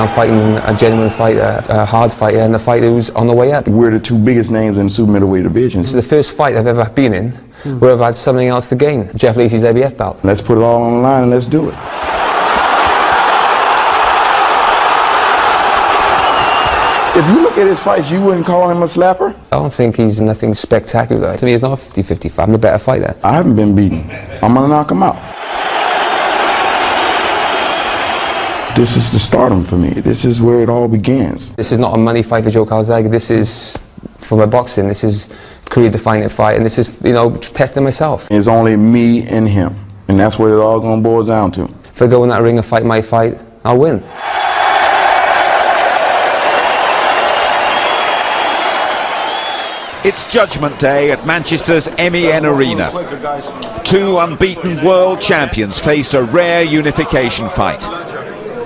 I'm fighting a genuine fighter, a hard fighter, and a fighter who's on the way up. We're the two biggest names in the super middleweight division. This is the first fight I've ever been in where I've had something else to gain. Jeff Lacy's IBF belt. Let's put it all on the line and let's do it. If you look at his fights, you wouldn't call him a slapper? I don't think he's nothing spectacular. To me, it's not a 50-50 fight. I'm the better fighter. I haven't been beaten. I'm going to knock him out. This is the stardom for me. This is where it all begins. This is not a money fight for Joe Calzaghe. This is for my boxing. This is career-defining fight, and this is, you know, testing myself. It's only me and him, and that's what it all going to boil down to. If I go in that ring and fight my fight, I'll win. It's Judgment Day at Manchester's MEN Arena. Two unbeaten world champions face a rare unification fight.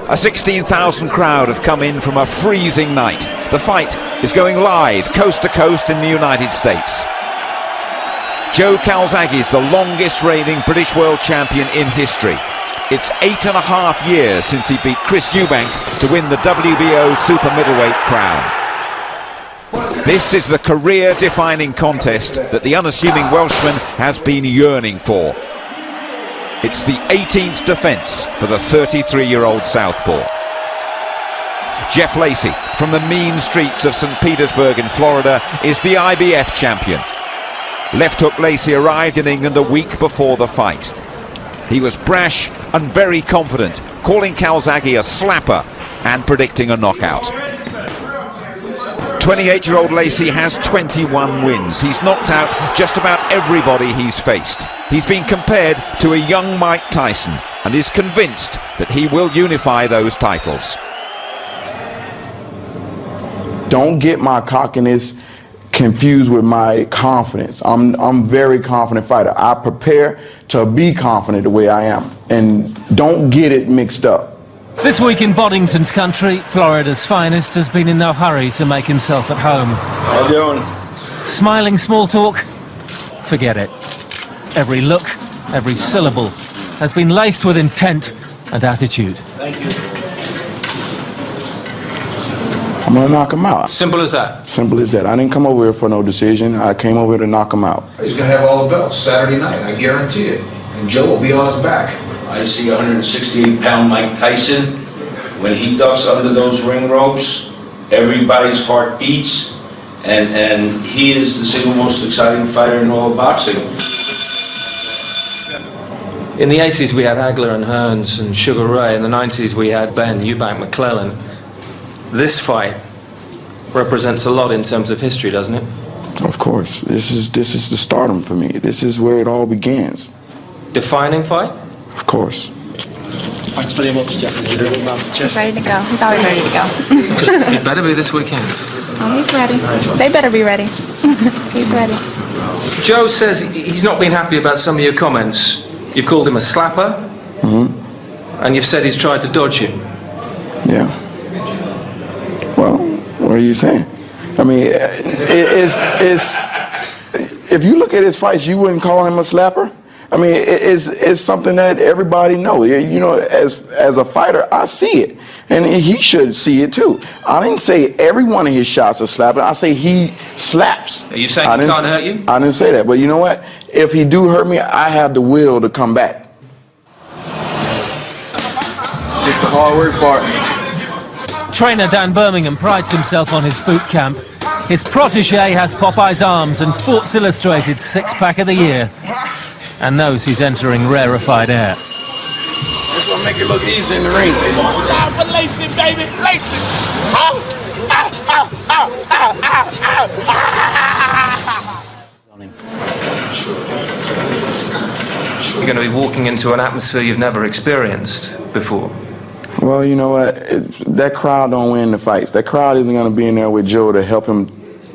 A 16,000 crowd have come in from a freezing night. The fight is going live coast to coast in the United States. Joe Calzaghe is the longest reigning British world champion in history. It's 8.5 years since he beat Chris Eubank to win the WBO super middleweight crown. This is the career-defining contest that the unassuming Welshman has been yearning for. It's the 18th defence for the 33-year-old southpaw. Jeff Lacy, from the mean streets of St. Petersburg in Florida, is the IBF champion. Left hook Lacy arrived in England a week before the fight. He was brash and very confident, calling Calzaghe a slapper and predicting a knockout. 28-year-old Lacy has 21 wins. He's knocked out just about everybody he's faced. He's been compared to a young Mike Tyson and is convinced that he will unify those titles. Don't get my cockiness confused with my confidence. I'm a very confident fighter. I prepare to be confident the way I am, and don't get it mixed up. This week in Boddington's country, Florida's finest has been in no hurry to make himself at home. How you doing? Smiling small talk? Forget it. Every look, every syllable has been laced with intent and attitude. Thank you. I'm going to knock him out. Simple as that? Simple as that. I didn't come over here for no decision. I came over here to knock him out. He's going to have all the belts Saturday night, I guarantee it. And Joe will be on his back. I see 168-pound Mike Tyson. When he ducks under those ring ropes, everybody's heart beats, and he is the single most exciting fighter in all of boxing. In the 80s we had Hagler and Hearns and Sugar Ray. In the 90s we had Ben, Eubank, McClellan. This fight represents a lot in terms of history, doesn't it? Of course. This is the stardom for me. This is where it all begins. Defining fight? Of course. Thanks very much, Jeff. He's ready to go. He's always ready to go. It better be this weekend. Oh, he's ready. They better be ready. He's ready. Joe says he's not been happy about some of your comments. You've called him a slapper, and you've said he's tried to dodge you. Yeah. Well, what are you saying? I mean, if you look at his fights, you wouldn't call him a slapper? I mean, it's something that everybody knows. You know, as a fighter, I see it, and he should see it too. I didn't say every one of his shots are slapping. I say he slaps. Are you saying he can't hurt you? I didn't say that, but you know what? If he do hurt me, I have the will to come back. It's the hard work part. Trainer Dan Birmingham prides himself on his boot camp. His protege has Popeye's arms and Sports Illustrated's six-pack of the year, and knows he's entering rarefied air. This will make it look easy in the ring. Time for Lacy, baby, Lacy! You're going to be walking into an atmosphere you've never experienced before. Well, you know what? That crowd don't win the fights. That crowd isn't going to be in there with Joe to help him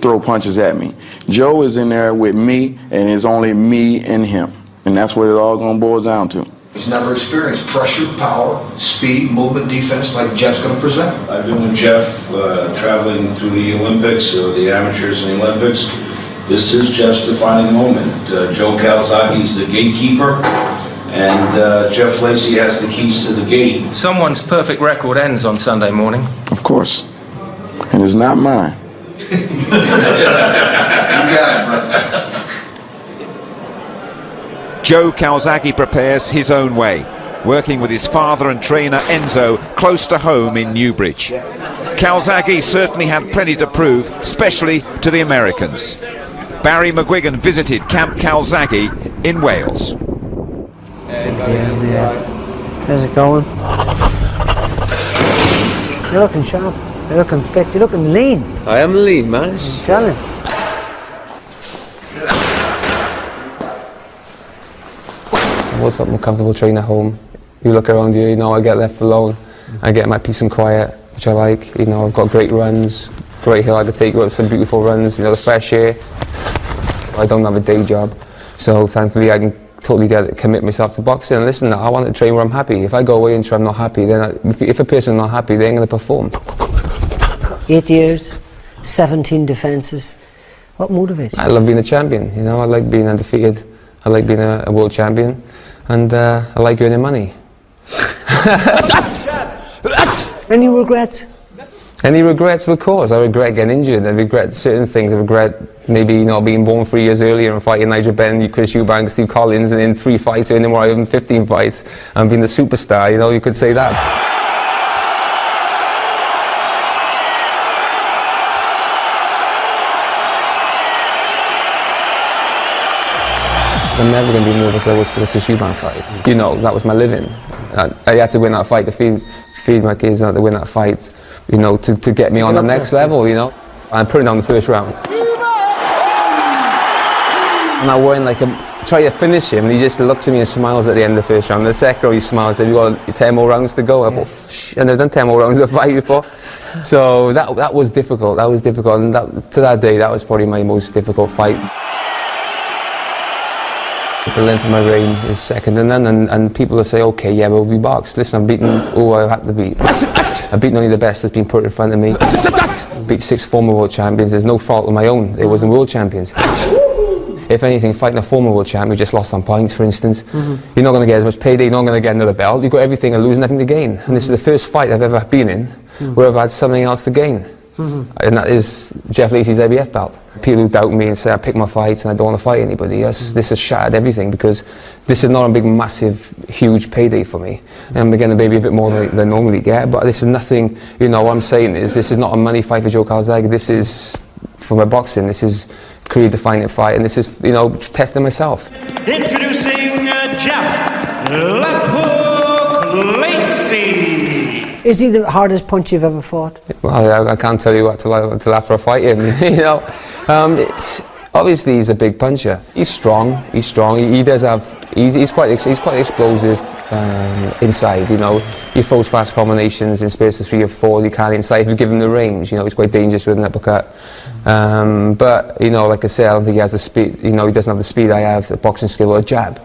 throw punches at me. Joe is in there with me, and it's only me and him. And that's what it all going to boil down to. He's never experienced pressure, power, speed, movement, defense like Jeff's going to present. I've been with Jeff traveling through the Olympics, or the amateurs in the Olympics. This is Jeff's defining moment. Joe Calzaghe is the gatekeeper. and Jeff Lacy has the keys to the gate. Someone's perfect record ends on Sunday morning. Of course. And it's not mine. Joe Calzaghe prepares his own way, working with his father and trainer Enzo close to home in Newbridge. Calzaghe certainly had plenty to prove, especially to the Americans. Barry McGuigan visited Camp Calzaghe in Wales. How's it going? You're looking sharp, you're looking fit, you're looking lean. I am lean, man. I'm telling you. I was something comfortable training at home. You look around you, you know, I get left alone. I get my peace and quiet, which I like. You know, I've got great runs, great hill I could take with some beautiful runs, you know, the fresh air. I don't have a day job, so thankfully I can totally commit myself to boxing. And listen, I want to train where I'm happy. If I go away and try I'm not happy, then if a person's not happy, they ain't going to perform. 8 years, 17 defences. What motivates you? I love being a champion, you know, I like being undefeated. I like being a world champion, and I like earning money. Any regrets? Any regrets? Of course, I regret getting injured. I regret certain things. I regret maybe not being born 3 years earlier and fighting Nigel Benn, Chris Eubank, Steve Collins, and in 3 fights earning more than 15 fights and being the superstar. You know, you could say that. I'm never going to be nervous I was for the Chris Eubank fight. You know, that was my living. I had to win that fight to feed my kids, I had to win that fight, you know, to get me on the next level, you know. I'm putting on the first round. And I went like, try to finish him, and he just looks at me and smiles at the end of the first round. The second round he smiles and said, "You've got 10 more rounds to go." I thought, shh, I've never done 10 more rounds of a fight before. So that was difficult, and to that day, that was probably my most difficult fight. The length of my reign is second to none, and people will say, okay, yeah, well, we boxed. Listen, I've beaten who I've had to beat. I've beaten only the best that's been put in front of me. Beat 6 former world champions. There's no fault of my own. They wasn't world champions. If anything, fighting a former world champion who just lost on points, for instance, you're not going to get as much payday, you're not going to get another belt. You've got everything to lose, nothing to gain. And this is the first fight I've ever been in where I've had something else to gain. And that is Jeff Lacy's IBF belt. People who doubt me and say I pick my fights and I don't want to fight anybody, yes, this has shattered everything, because this is not a big, massive, huge payday for me. I'm getting maybe a bit more than I normally get, but this is nothing, you know, what I'm saying is this is not a money fight for Joe Calzaghe. This is, for my boxing, this is career-defining fight, and this is, you know, testing myself. Introducing Jeff Left Hook Lacy. Is he the hardest punch you've ever fought? Well, I can't tell you what till after I fight him, you know. Obviously he's a big puncher. He's strong. He does have. He's quite explosive inside. You know, he throws fast combinations in space of 3 or 4. You can't inside if you give him the range. You know, he's quite dangerous with an uppercut. But you know, like I said, I don't think he has the speed. You know, he doesn't have the speed I have, the boxing skill or a jab.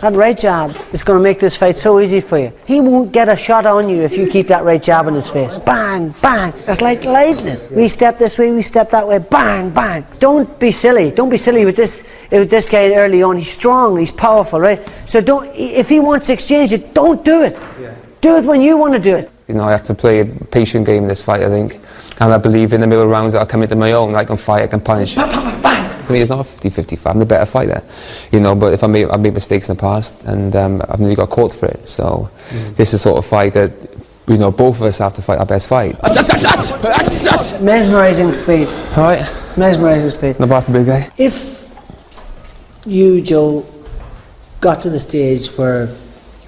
That right jab is going to make this fight so easy for you. He won't get a shot on you if you keep that right jab in his face. Bang, bang. It's like lightning. We step this way, we step that way. Bang, bang. Don't be silly. Don't be silly with this guy early on. He's strong, he's powerful, right? So if he wants to exchange it, don't do it. Yeah. Do it when you want to do it. You know, I have to play a patient game in this fight, I think. And I believe in the middle rounds that I'll come into my own. I can fight, I can punish. Bang, bang, bang. To me, it's not a 50-50 fight. I'm the better fighter, you know. But if I've made mistakes in the past, and I've nearly got caught for it. So this is sort of fight that, you know, both of us have to fight our best fight. Mesmerising speed. All right. Mesmerising speed. Not bad for a big guy. If you, Joe, got to the stage where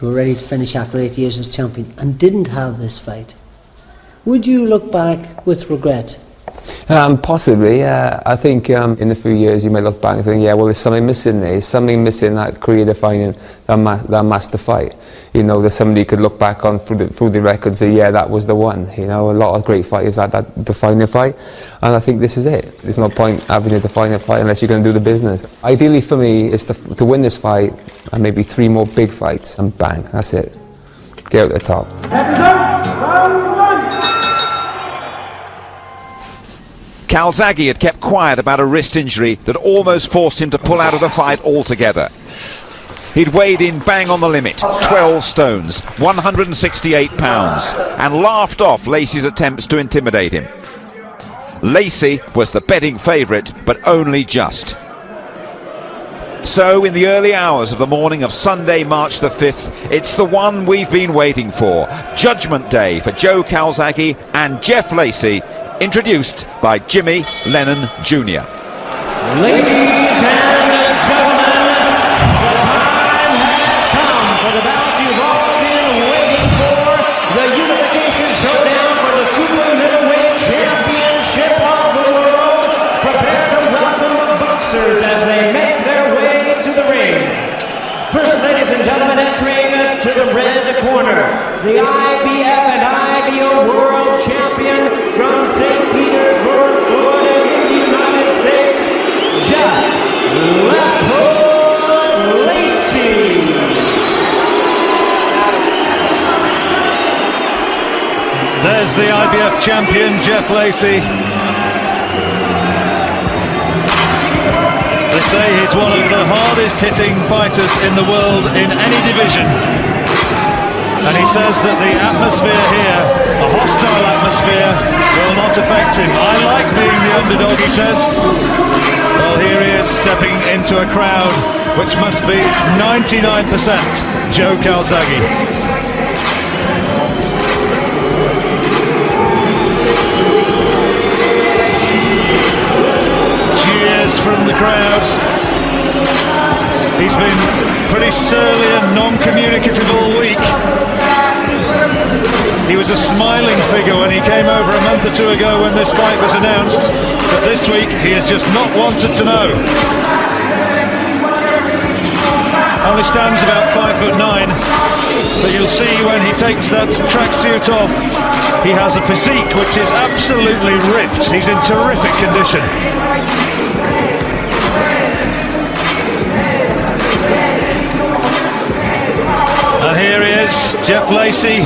you were ready to finish after 8 years as champion and didn't have this fight, would you look back with regret? Possibly, yeah. I think in a few years you may look back and think, yeah, well, there's something missing there. There's something missing, that career-defining, that master fight. You know, there's somebody could look back on through the records and say, yeah, that was the one. You know, a lot of great fighters had that defining fight, and I think this is it. There's no point having a defining fight unless you're going to do the business. Ideally for me is to win this fight and maybe 3 more big fights, and bang, that's it. Get out the top. Calzaghe had kept quiet about a wrist injury that almost forced him to pull out of the fight altogether. He'd weighed in bang on the limit, 12 stones, 168 pounds, and laughed off Lacy's attempts to intimidate him. Lacy was the betting favourite, but only just. So, in the early hours of the morning of Sunday, March the 5th, it's the one we've been waiting for. Judgment Day for Joe Calzaghe and Jeff Lacy, introduced by Jimmy Lennon Jr. Ladies and gentlemen, the time has come for the bout you've all been waiting for. The unification showdown for the super middleweight championship of the world. Prepare to welcome the boxers as they make their way to the ring. First, ladies and gentlemen, entering to the red corner, the IBF and IBO world champion from St. Petersburg, Florida, in the United States, Jeff Lacy. There's the IBF champion, Jeff Lacy. They say he's one of the hardest hitting fighters in the world in any division. And he says that the atmosphere here, a hostile atmosphere, will not affect him. I like being the underdog, he says. Well, here he is stepping into a crowd which must be 99% Joe Calzaghe. From the crowd. He's been pretty surly and non-communicative all week. He was a smiling figure when he came over a month or two ago when this fight was announced, but this week he has just not wanted to know. Only stands about 5'9", but you'll see when he takes that tracksuit off, he has a physique which is absolutely ripped. He's in terrific condition. And here he is, Jeff Lacy,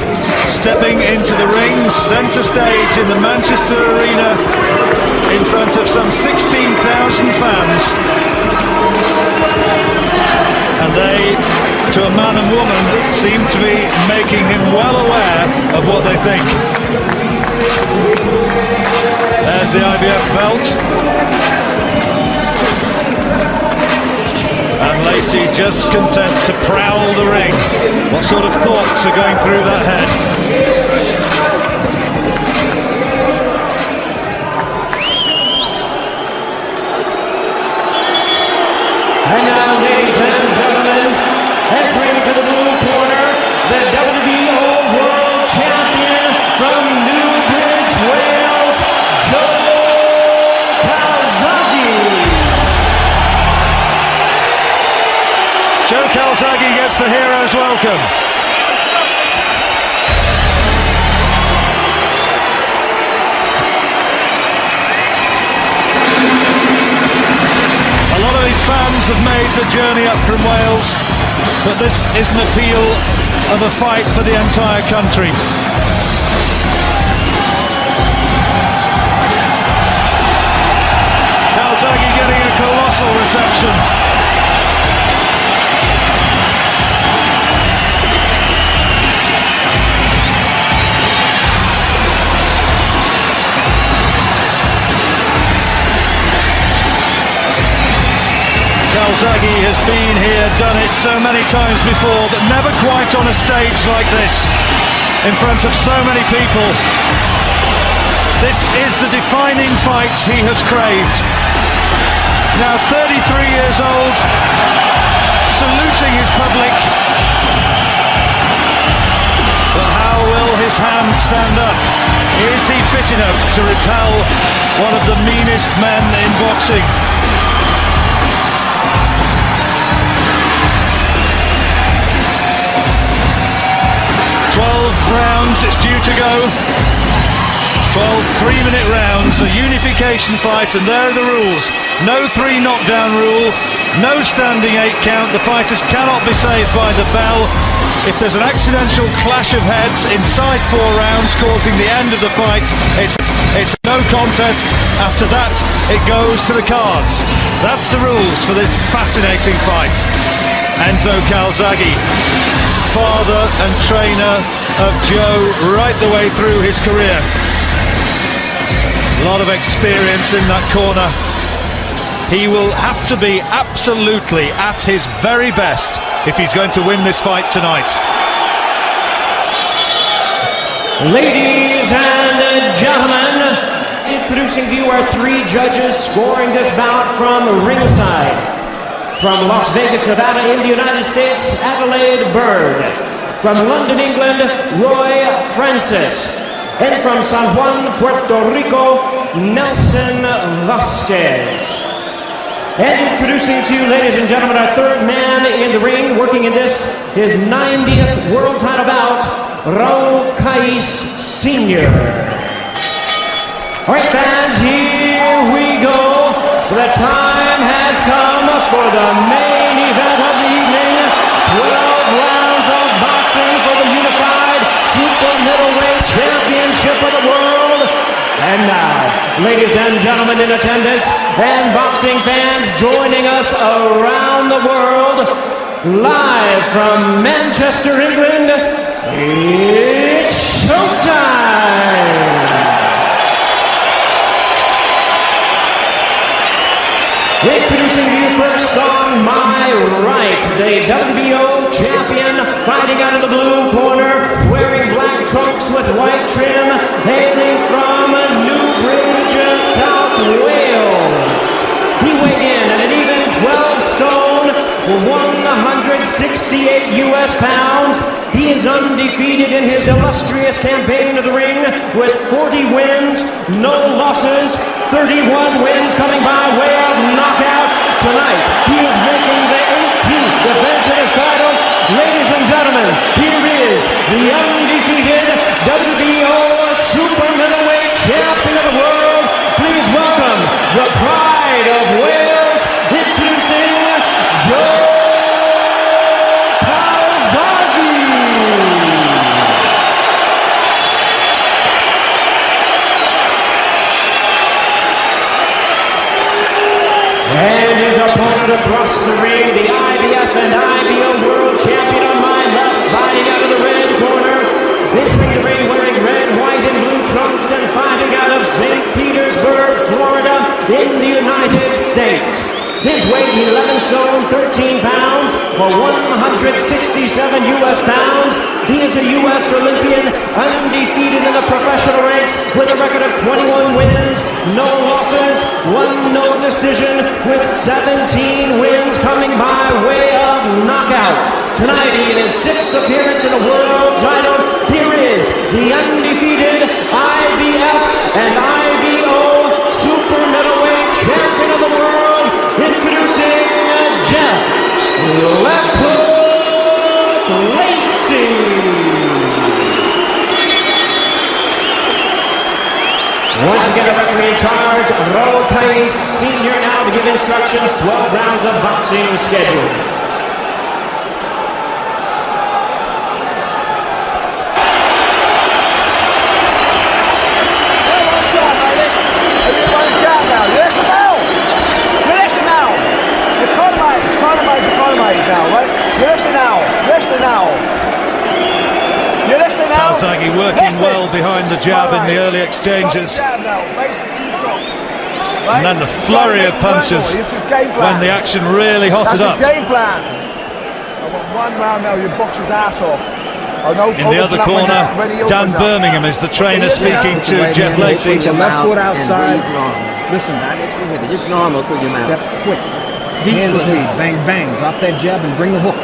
stepping into the ring, centre stage in the Manchester Arena, in front of some 16,000 fans. And they, to a man and woman, seem to be making him well aware of what they think. There's the IBF belt. And Lacy just content to prowl the ring. What sort of thoughts are going through that head? And now, ladies and gentlemen, entering to the blue corner, the WBO World Champion from Newbridge, Wales, Joe Calzaghe. Joe Calzaghe gets the hero's welcome. A lot of these fans have made the journey up from Wales, but this is an appeal of a fight for the entire country. Calzaghe getting a colossal reception. Calzaghe has been here, done it so many times before, but never quite on a stage like this, in front of so many people. This is the defining fight he has craved. Now 33 years old, saluting his public. But how will his hand stand up? Is he fit enough to repel one of the meanest men in boxing? 12 rounds it's due to go. 12 3-minute rounds, a unification fight, and there are the rules. No 3 knockdown rule, no standing 8 count. The fighters cannot be saved by the bell. If there's an accidental clash of heads inside 4 rounds causing the end of the fight, it's It's no contest. After that, it goes to the cards. That's the rules for this fascinating fight. Enzo Calzaghe, father and trainer of Joe right the way through his career. A lot of experience in that corner. He will have to be absolutely at his very best if he's going to win this fight tonight. Ladies and gentlemen, introducing to you our three judges scoring this bout from ringside. From Las Vegas, Nevada in the United States, Adelaide Bird. From London, England, Roy Francis. And from San Juan, Puerto Rico, Nelson Vasquez. And introducing to you, ladies and gentlemen, our third man in the ring, working in this, his 90th world title bout, Raul Cais Sr. All right, fans, here we go. The time has come for the main event of the evening. 12 rounds of boxing for the unified super middleweight championship of the world. And now, ladies and gentlemen in attendance and boxing fans joining us around the world, live from Manchester, England, it's showtime! Introducing you first on my right, the WBO champion, fighting out of the blue corner, wearing black trunks with white trim, hailing from Newbridge, South Wales. He weighed in at an even 12 stone, 168 US pounds. He is undefeated in his illustrious campaign of the ring with 40 wins, no losses, 31 wins coming by way of knockout. Tonight, he is making the 18th defense of his title. Ladies and gentlemen, here is the undefeated WBO super middleweight champion of the world. Please welcome the pride of Wales, introducing Joe and his opponent across the ring, the IBF and IBO world champion on my left, fighting out of the red corner, entering the ring wearing red, white, and blue trunks and fighting out of St. Petersburg, Florida, in the United States. His weight 11 stone, 13 pounds, or 167 US pounds. He is a US Olympian, undefeated in the professional ranks with a record of 21 wins, no losses, 1 no decision, with 17 wins coming by way of knockout. Tonight, in his 6th appearance in a world title, here is the undefeated IBF and IBO super middleweight champion of the world, introducing Jeff Left Hook Lacy. Once again, the referee in charge, Raul Cais Sr. now to give instructions, 12 rounds of boxing scheduled. Calzaghe working well behind the jab in the early exchanges. And then the flurry of punches when the action really hotted up. Game plan. I want 1 round now, you box his ass off. In the other corner, Dan Birmingham is the trainer speaking to Jeff Lacy. The left foot outside. Listen, just normal, put your mouth. Step quick. Hand sweep, bang, bang. Drop that jab and bring the hook.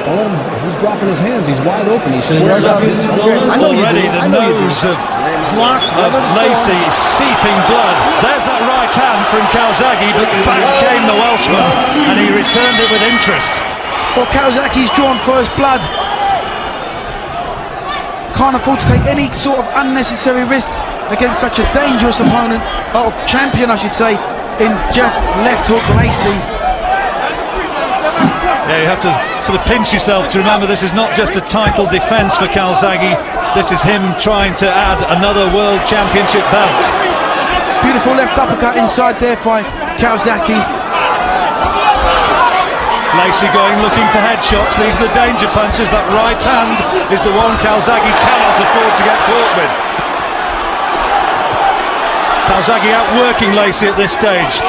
Oh, he's dropping his hands. He's wide open. He's squared up. Already the nose of Lacy seeping blood. There's that right hand from Calzaghe, but back came the Welshman, and he returned it with interest. Well, Calzaghe's drawn for his blood. Can't afford to take any sort of unnecessary risks against such a dangerous opponent, or champion, I should say, in Jeff Left Hook Lacy. Yeah, you have to sort of pinch yourself to remember this is not just a title defence for Calzaghe. this is him trying to add another World Championship belt. Beautiful left uppercut inside there by Calzaghe. Lacy going looking for headshots. These are the danger punches. That right hand is the one Calzaghe cannot afford to get caught with. Calzaghe outworking Lacy at this stage.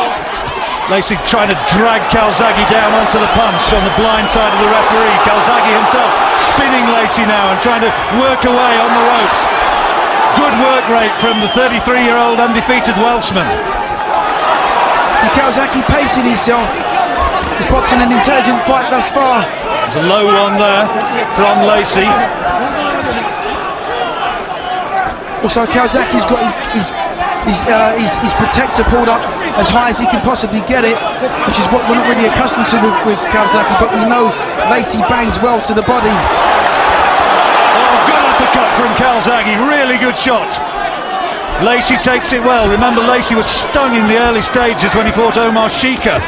Lacy trying to drag Calzaghe down onto the punch on the blind side of the referee. Calzaghe himself spinning Lacy now and trying to work away on the ropes. Good work rate from the 33-year-old undefeated Welshman. Calzaghe pacing himself. He's boxing an intelligent fight thus far. There's a low one there from Lacy. Also, Calzaghe's got his protector pulled up as high as he can possibly get it, which is what we're not really accustomed to with Calzaghe, but we know Lacy bangs well to the body. Oh, good uppercut from Calzaghe, really good shot. Lacy takes it well. Remember, Lacy was stung in the early stages when he fought Omar Shika.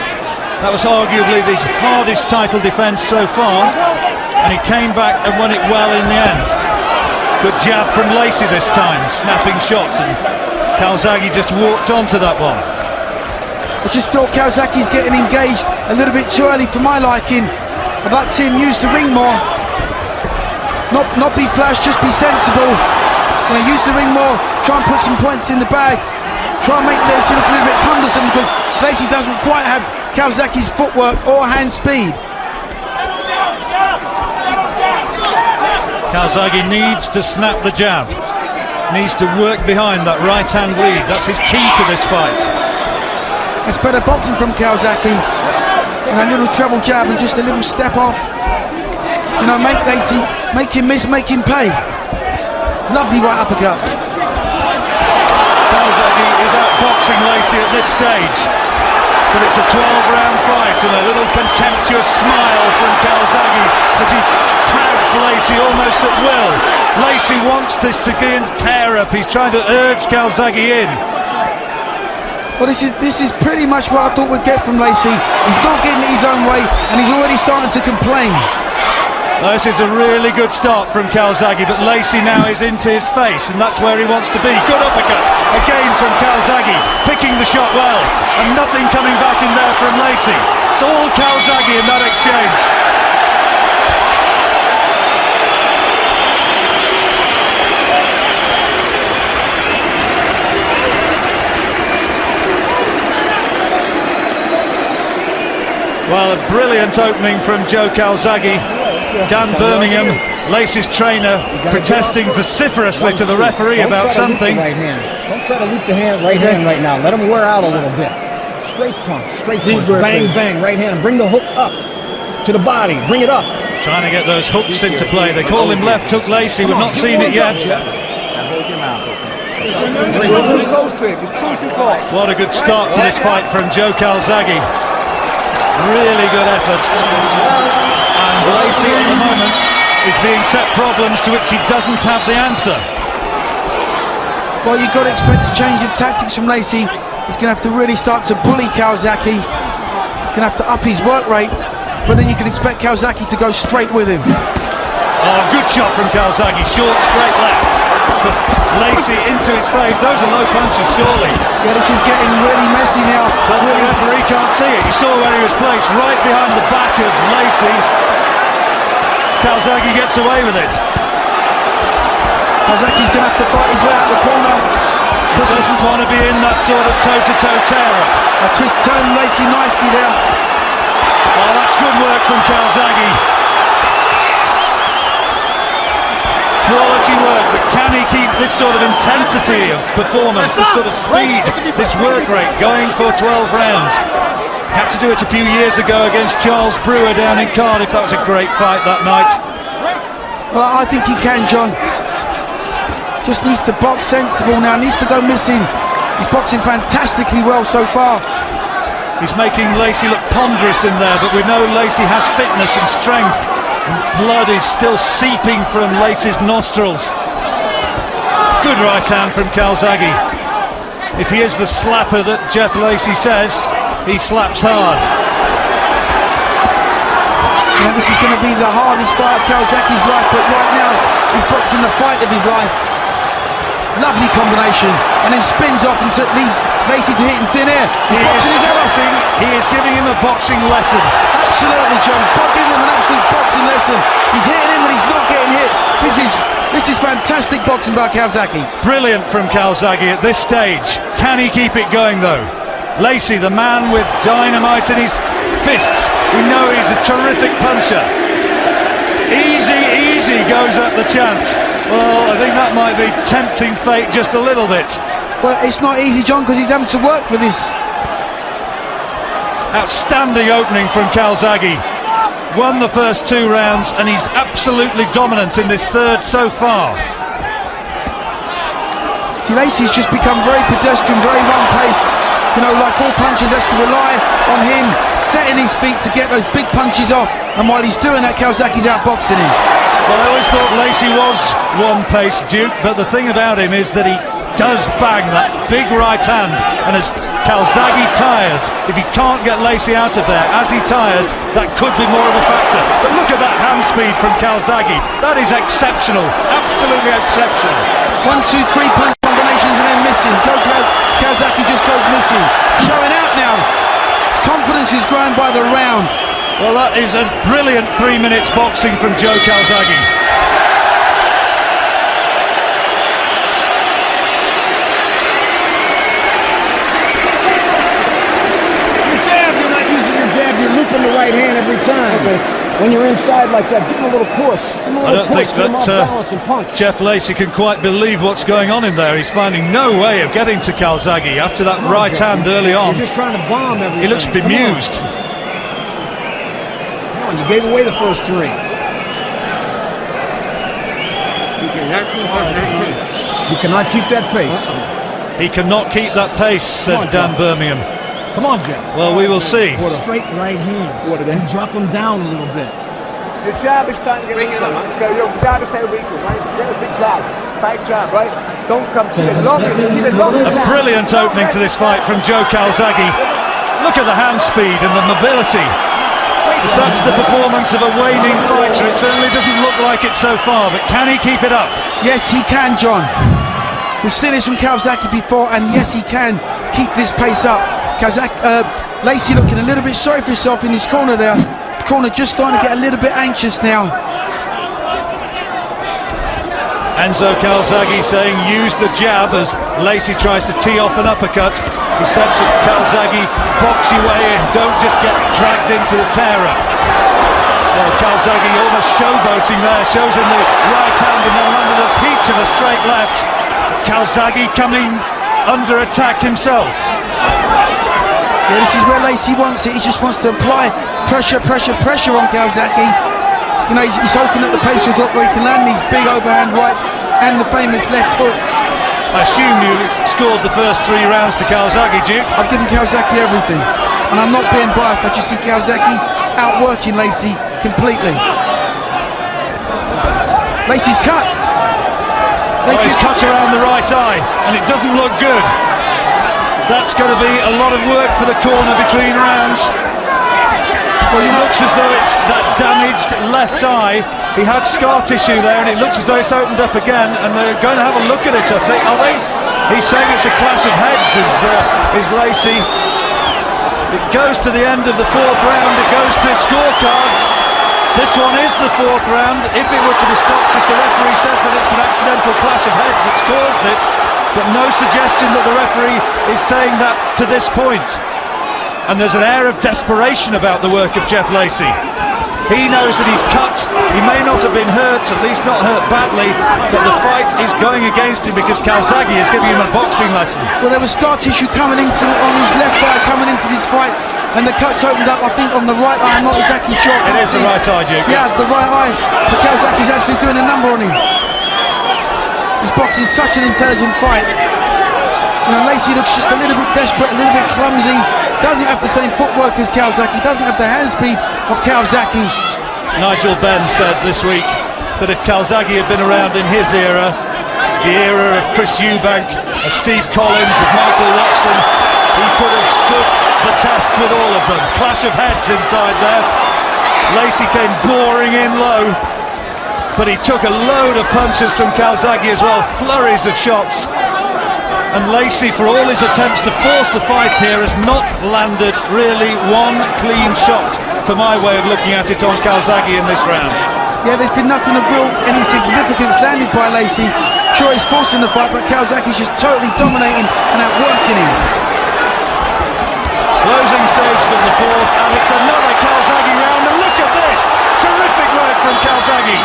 That was arguably his hardest title defence so far, and he came back and won it well in the end. Good jab from Lacy this time, snapping shots, and Calzaghe just walked onto that one. I just feel Calzaghe's getting engaged a little bit too early for my liking. I'd like to see him use the ring more. Not be flash, just be sensible. When he use the ring more, try and put some points in the bag. Try and make Lacy look a little bit cumbersome, because Lacy doesn't quite have Calzaghe's footwork or hand speed. Calzaghe needs to snap the jab. Needs to work behind that right hand lead. That's his key to this fight. That's better boxing from Calzaghe. And a little treble jab and just a little step off. You know, make Lacy, make him miss, make him pay. Lovely right uppercut. Calzaghe is outboxing Lacy at this stage. But it's a 12-round fight, and a little contemptuous smile from Calzaghe as he tags Lacy almost at will. Lacy wants this to be a tear-up. He's trying to urge Calzaghe in. Well, this is pretty much what I thought we'd get from Lacy. He's not getting it his own way, and he's already starting to complain. This is a really good start from Calzaghe, but Lacy now is into his face, and that's where he wants to be. Good uppercut again from Calzaghe, picking the shot well, and nothing coming back in there from Lacy. It's all Calzaghe in that exchange. Well, a brilliant opening from Joe Calzaghe. Dan Birmingham, Lacy's trainer, protesting vociferously to the referee about something. Right hand. Don't try to loop the right hand right now. Let him wear out a little bit. Straight punch, bang, bang, right hand. Bring the hook up to the body. Bring it up. Trying to get those hooks into play. They call him left hook Lacy. We've not seen it yet. What a good start to this fight from Joe Calzaghe. Really good effort. And Lacy at the moment is being set problems to which he doesn't have the answer. Well, you've got to expect a change of tactics from Lacy. He's going to have to really start to bully Calzaghe. He's going to have to up his work rate, but then you can expect Calzaghe to go straight with him. Oh, good shot from Calzaghe, short, straight left. But Lacy into his face. Those are low punches, surely. Yeah, this is getting really messy now. But the referee can't see it. He saw where he was placed, right behind the back of Lacy. Calzaghe gets away with it. Calzaghe's going to have to fight his way out of the corner. He doesn't want to be in that sort of toe-to-toe tear-up. A twist turned Lacy nicely there. Oh, that's good work from Calzaghe. Quality work, but can he keep this sort of intensity of performance, this sort of speed, this work rate going for 12 rounds? Had to do it a few years ago against Charles Brewer down in Cardiff. That was a great fight that night. Well, I think he can, John. Just needs to box sensible now, needs to go missing. He's boxing fantastically well so far. He's making Lacy look ponderous in there, but we know Lacy has fitness and strength. Blood is still seeping from Lacy's nostrils. Good right hand from Calzaghe. If he is the slapper that Jeff Lacy says, he slaps hard. You know, this is going to be the hardest fight of Calzaghe's life, but right now he's boxing the fight of his life. Lovely combination, and then spins off and leaves Lacy to hit in thin air. He's boxing his head off. He is giving him a boxing lesson. Absolutely, John. Giving him an absolute boxing lesson. He's hitting him, but he's not getting hit. This is fantastic boxing by Calzaghe. Brilliant from Calzaghe at this stage. Can he keep it going though? Lacy, the man with dynamite in his fists. We know he's a terrific puncher. Easy, easy goes up the chant. Well, I think that might be tempting fate just a little bit. Well, it's not easy, John, because he's having to work for this. Outstanding opening from Calzaghe. Won the first 2 rounds, and he's absolutely dominant in this third so far. See, Lacy's just become very pedestrian, very one-paced. You know, like all punchers, has to rely on him setting his feet to get those big punches off. And while he's doing that, Calzaghe's outboxing him. Well, I always thought Lacy was one-paced, Duke, but the thing about him is that he does bang that big right hand, and as Calzaghe tires, if he can't get Lacy out of there as he tires, that could be more of a factor. But look at that hand speed from Calzaghe. That is exceptional, absolutely exceptional. 1, 2, 3 punch combinations and then missing. Calzaghe just goes missing. Showing out now. His confidence is growing by the round. Well, that is a brilliant 3 minutes boxing from Joe Calzaghe. Your jab, you're not using your jab, you're looping the right hand every time. Okay. When you're inside like that, give him a little push. I don't think that Jeff Lacy can quite believe what's going on in there. He's finding no way of getting to Calzaghe after that right hand early on. You're just trying to bomb everything. He looks bemused. You gave away the first 3. You cannot keep that pace. He cannot keep that pace, says Dan Birmingham. Come on, Jeff. Well, we will see. Straight right hands. And drop them down a little bit. Your jab is starting to get weaker. Your jab is starting to get weaker, right? Get a big jab. Tight jab, right? Don't come keep it long. Keep it long. A brilliant opening to this fight from Joe Calzaghe. Look at the hand speed and the mobility. That's the performance of a waning fighter. It certainly doesn't look like it so far, but can he keep it up? Yes, he can, John. We've seen this from Calzaghe before, and yes, he can keep this pace up. Lacy looking a little bit sorry for himself in his corner there. Corner just starting to get a little bit anxious now. Enzo Calzaghe saying use the jab as Lacy tries to tee off an uppercut. He said to Calzaghe, box your way in, don't just get dragged into the tear-up. Well, Calzaghe almost showboating there, shows him the right hand and then landed a peach of a straight left. Calzaghe coming under attack himself. Yeah, this is where Lacy wants it. He just wants to apply pressure on Calzaghe. You know, he's hoping that the pace will drop where he can land these big overhand rights and the famous left hook. I assume you scored the first 3 rounds to Calzaghe, Duke? I've given Calzaghe everything, and I'm not being biased. I just see Calzaghe outworking Lacy completely. Lacy's cut. Lacy's cut around the right eye, and it doesn't look good. That's going to be a lot of work for the corner between rounds. Well, it looks as though it's that damaged left eye. He had scar tissue there, and it looks as though it's opened up again, and they're going to have a look at it, I think, are they? He's saying it's a clash of heads, is Lacy. It goes to the end of the 4th round, it goes to scorecards. This one is the 4th round. If it were to be stopped, if the referee says that it's an accidental clash of heads that's caused it, but no suggestion that the referee is saying that to this point. And there's an air of desperation about the work of Jeff Lacy. He knows that he's cut. He may not have been hurt, at least not hurt badly, but the fight is going against him because Calzaghe is giving him a boxing lesson. Well, there was scar tissue coming on his left eye coming into this fight, and the cut's opened up, I think, on the right eye. I'm not exactly sure. It is the right eye, Duke. Yeah, the right eye. But Calzaghe's actually doing a number on him. He's boxing such an intelligent fight. You know, Lacy looks just a little bit desperate, a little bit clumsy. Doesn't have the same footwork as Calzaghe. Doesn't have the hand speed of Calzaghe. Nigel Benn said this week that if Calzaghe had been around in his era, the era of Chris Eubank, of Steve Collins, of Michael Watson, he could have stood the test with all of them. Clash of heads inside there. Lacy came boring in low, but he took a load of punches from Calzaghe as well, flurries of shots. And Lacy, for all his attempts to force the fight here, has not landed really one clean shot, for my way of looking at it, on Calzaghe in this round. Yeah, there's been nothing of real any significance landed by Lacy. Sure, he's forcing the fight, but Calzaghe's just totally dominating and outworking him. Closing stage of the fourth, and it's another Calzaghe round, and look at this! Terrific work from Calzaghe.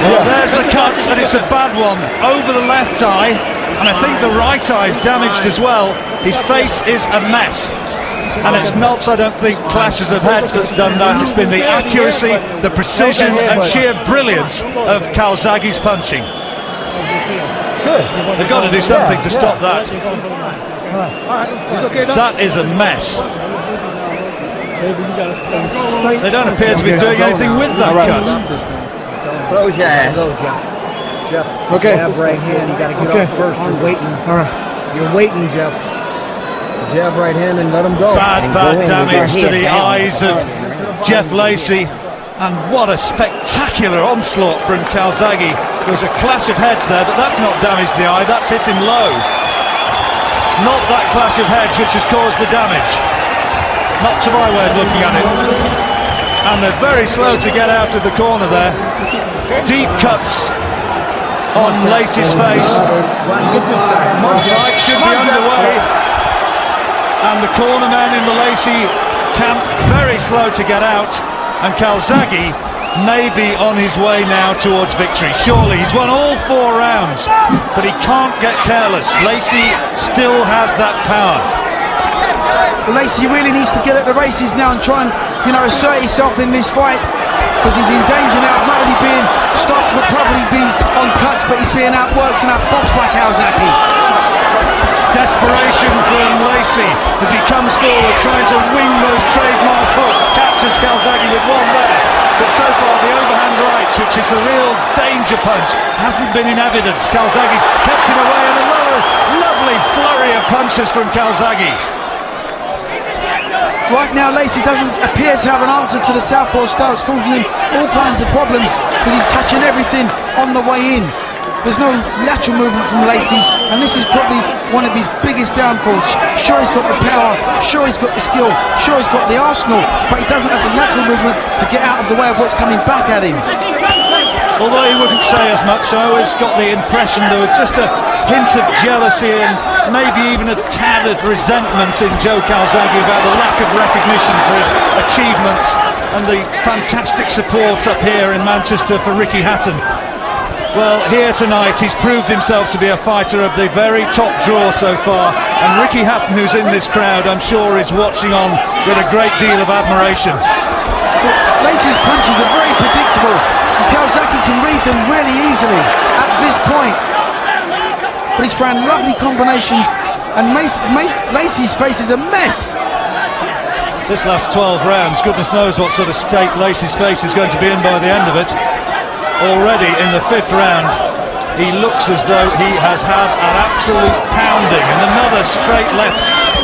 Well, there's the cuts, and it's a bad one over the left eye, and I think the right eye is damaged as well. His face is a mess, and it's not, I don't think, clashes of heads that's done that. It's been the accuracy, the precision and sheer brilliance of Calzaghe's punching. They've got to do something to stop that. That is a mess. They don't appear to be doing anything with that cut. Close your ass. Go, Jeff. Jeff, okay. Jab right hand. You got to get off first. You're waiting. All right. You're waiting, Jeff. Jab right hand and let him go. Bad damage to the eyes of Jeff Lacy. And what a spectacular onslaught from Calzaghe. There was a clash of heads there, but that's not damaged the eye. That's hit him low. Not that clash of heads which has caused the damage. Not to my way of looking at it. And they're very slow to get out of the corner there. Deep cuts on Lacy's face. The fight should be underway. And the cornermen in the Lacy camp very slow to get out. And Calzaghe may be on his way now towards victory. Surely, he's won all 4 rounds, but he can't get careless. Lacy still has that power. Well, Lacy really needs to get at the races now and try and, assert himself in this fight, because he's in danger now of not only being stopped but probably be on cuts, but he's being outworked and outboxed by Calzaghe. Desperation from Lacy as he comes forward, trying to wing those trademark hooks. Catches Calzaghe with one there, but so far the overhand right, which is the real danger punch, hasn't been in evidence. Calzaghe's kept him away, and another lovely flurry of punches from Calzaghe. Right now, Lacy doesn't appear to have an answer to the southpaw style. It's causing him all kinds of problems because he's catching everything on the way in. There's no lateral movement from Lacy, and this is probably one of his biggest downfalls. Sure, he's got the power, sure he's got the skill, sure he's got the arsenal, but he doesn't have the lateral movement to get out of the way of what's coming back at him. Although he wouldn't say as much, I always got the impression there was just a hint of jealousy and maybe even a tad of resentment in Joe Calzaghe about the lack of recognition for his achievements and the fantastic support up here in Manchester for Ricky Hatton. Well, here tonight he's proved himself to be a fighter of the very top draw so far, and Ricky Hatton, who's in this crowd, I'm sure is watching on with a great deal of admiration. Lacy's punches are very predictable, and Calzaghe can read them really easily at this point. But he's found lovely combinations, and Lacy's face is a mess. This last 12 rounds, goodness knows what sort of state Lacy's face is going to be in by the end of it. Already in the 5th round, he looks as though he has had an absolute pounding, and another straight left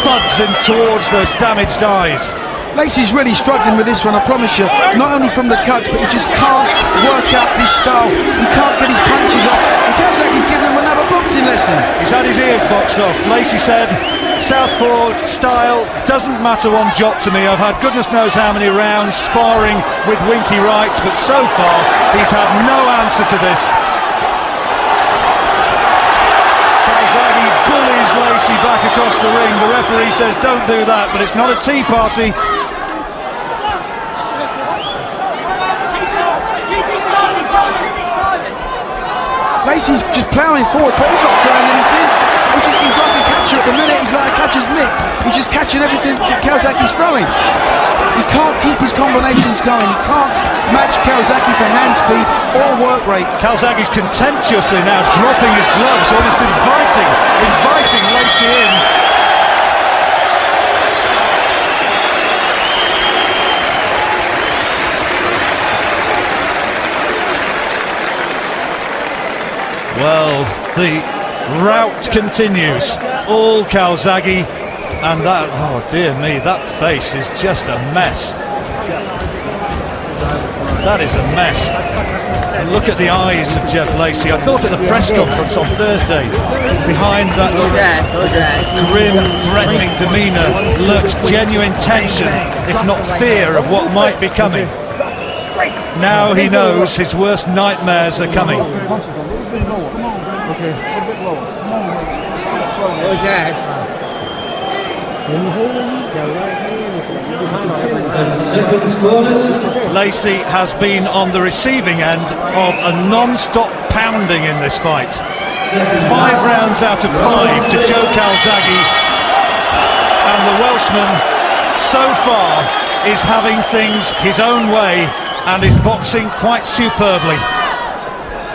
thuds him towards those damaged eyes. Lacy's really struggling with this one, I promise you. Not only from the cuts, but he just can't work out this style. He can't get his punches off. And Calzaghe's giving him another boxing lesson. He's had his ears boxed off. Lacy said, southpaw style doesn't matter one jot to me. I've had goodness knows how many rounds sparring with Winky Wrights, but so far he's had no answer to this. Calzaghe bullies Lacy back across the ring. The referee says don't do that, but it's not a tea party. Lacy's just ploughing forward, but he's not throwing anything. He's like a catcher at the minute. He's like a catcher's mitt. He's just catching everything that Calzaghe's throwing. He can't keep his combinations going. He can't match Calzaghe for hand speed or work rate. Calzaghe's contemptuously now dropping his gloves, almost inviting Lacy in. the rout continues. All Calzaghe, and that, oh dear me, that face is just a mess. That is a mess. And look at the eyes of Jeff Lacy. I thought at the press conference on Thursday, behind that grim, threatening demeanour lurks genuine tension, if not fear, of what might be coming. Now he knows his worst nightmares are coming. Lacy has been on the receiving end of a non-stop pounding in this fight. 5 rounds out of 5 to Joe Calzaghe, and the Welshman so far is having things his own way and is boxing quite superbly.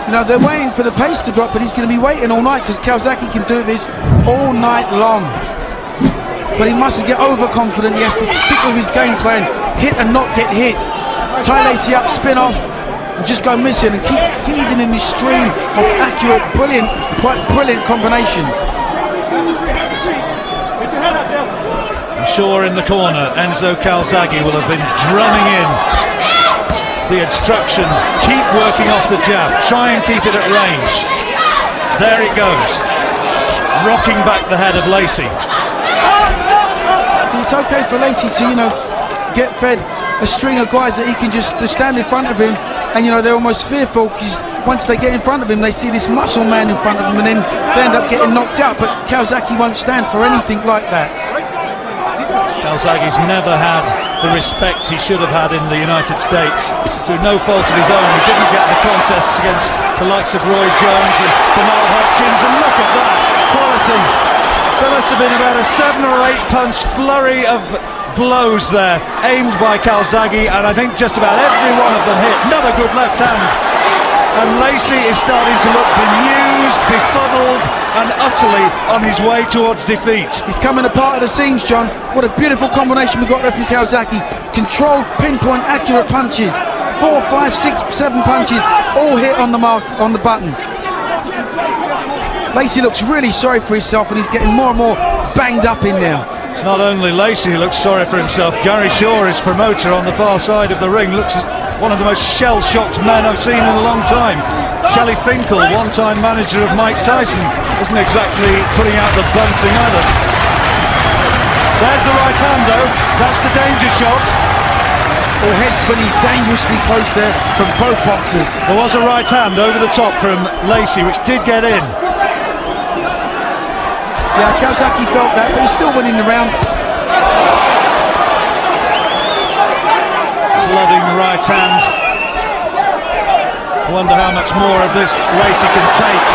You know, they're waiting for the pace to drop, but he's going to be waiting all night because Calzaghe can do this all night long. But he mustn't get overconfident. He has to stick with his game plan, hit and not get hit. Tie Lacy up, spin off, and just go missing and keep feeding him his stream of accurate, brilliant, quite brilliant combinations. I'm sure in the corner, Enzo Calzaghe will have been drumming in the instruction, keep working off the jab, try and keep it at range. There it goes, rocking back the head of Lacy. So it's okay for Lacy to, you know, get fed a string of guys that he can just stand in front of him, and you know they're almost fearful because once they get in front of him they see this muscle man in front of them and then they end up getting knocked out. But Calzaghe won't stand for anything like that. Calzaghe's never had the respect he should have had in the United States through no fault of his own. He didn't get the contests against the likes of Roy Jones and Bernard Hopkins, and look at that quality. There must have been about a 7 or 8 punch flurry of blows there, aimed by Calzaghe, and I think just about every one of them hit. Another good left hand, and Lacy is starting to look bemused, befuddled, and utterly on his way towards defeat. He's coming apart at the seams, John. What a beautiful combination we got there from Calzaghe. Controlled, pinpoint, accurate punches. 4, 5, 6, 7 punches, all hit on the mark, on the button. Lacy looks really sorry for himself, and he's getting more and more banged up in now. It's not only Lacy who looks sorry for himself. Gary Shaw, his promoter on the far side of the ring, looks one of the most shell-shocked men I've seen in a long time. Shelley Finkel, one-time manager of Mike Tyson, isn't exactly putting out the bunting either. There's the right hand though, that's the danger shot. All head spinning dangerously close there from both boxers. There was a right hand over the top from Lacy, which did get in. Yeah, Calzaghe felt that, but he's still winning the round. Flooding right hand. I wonder how much more of this Lacy can take.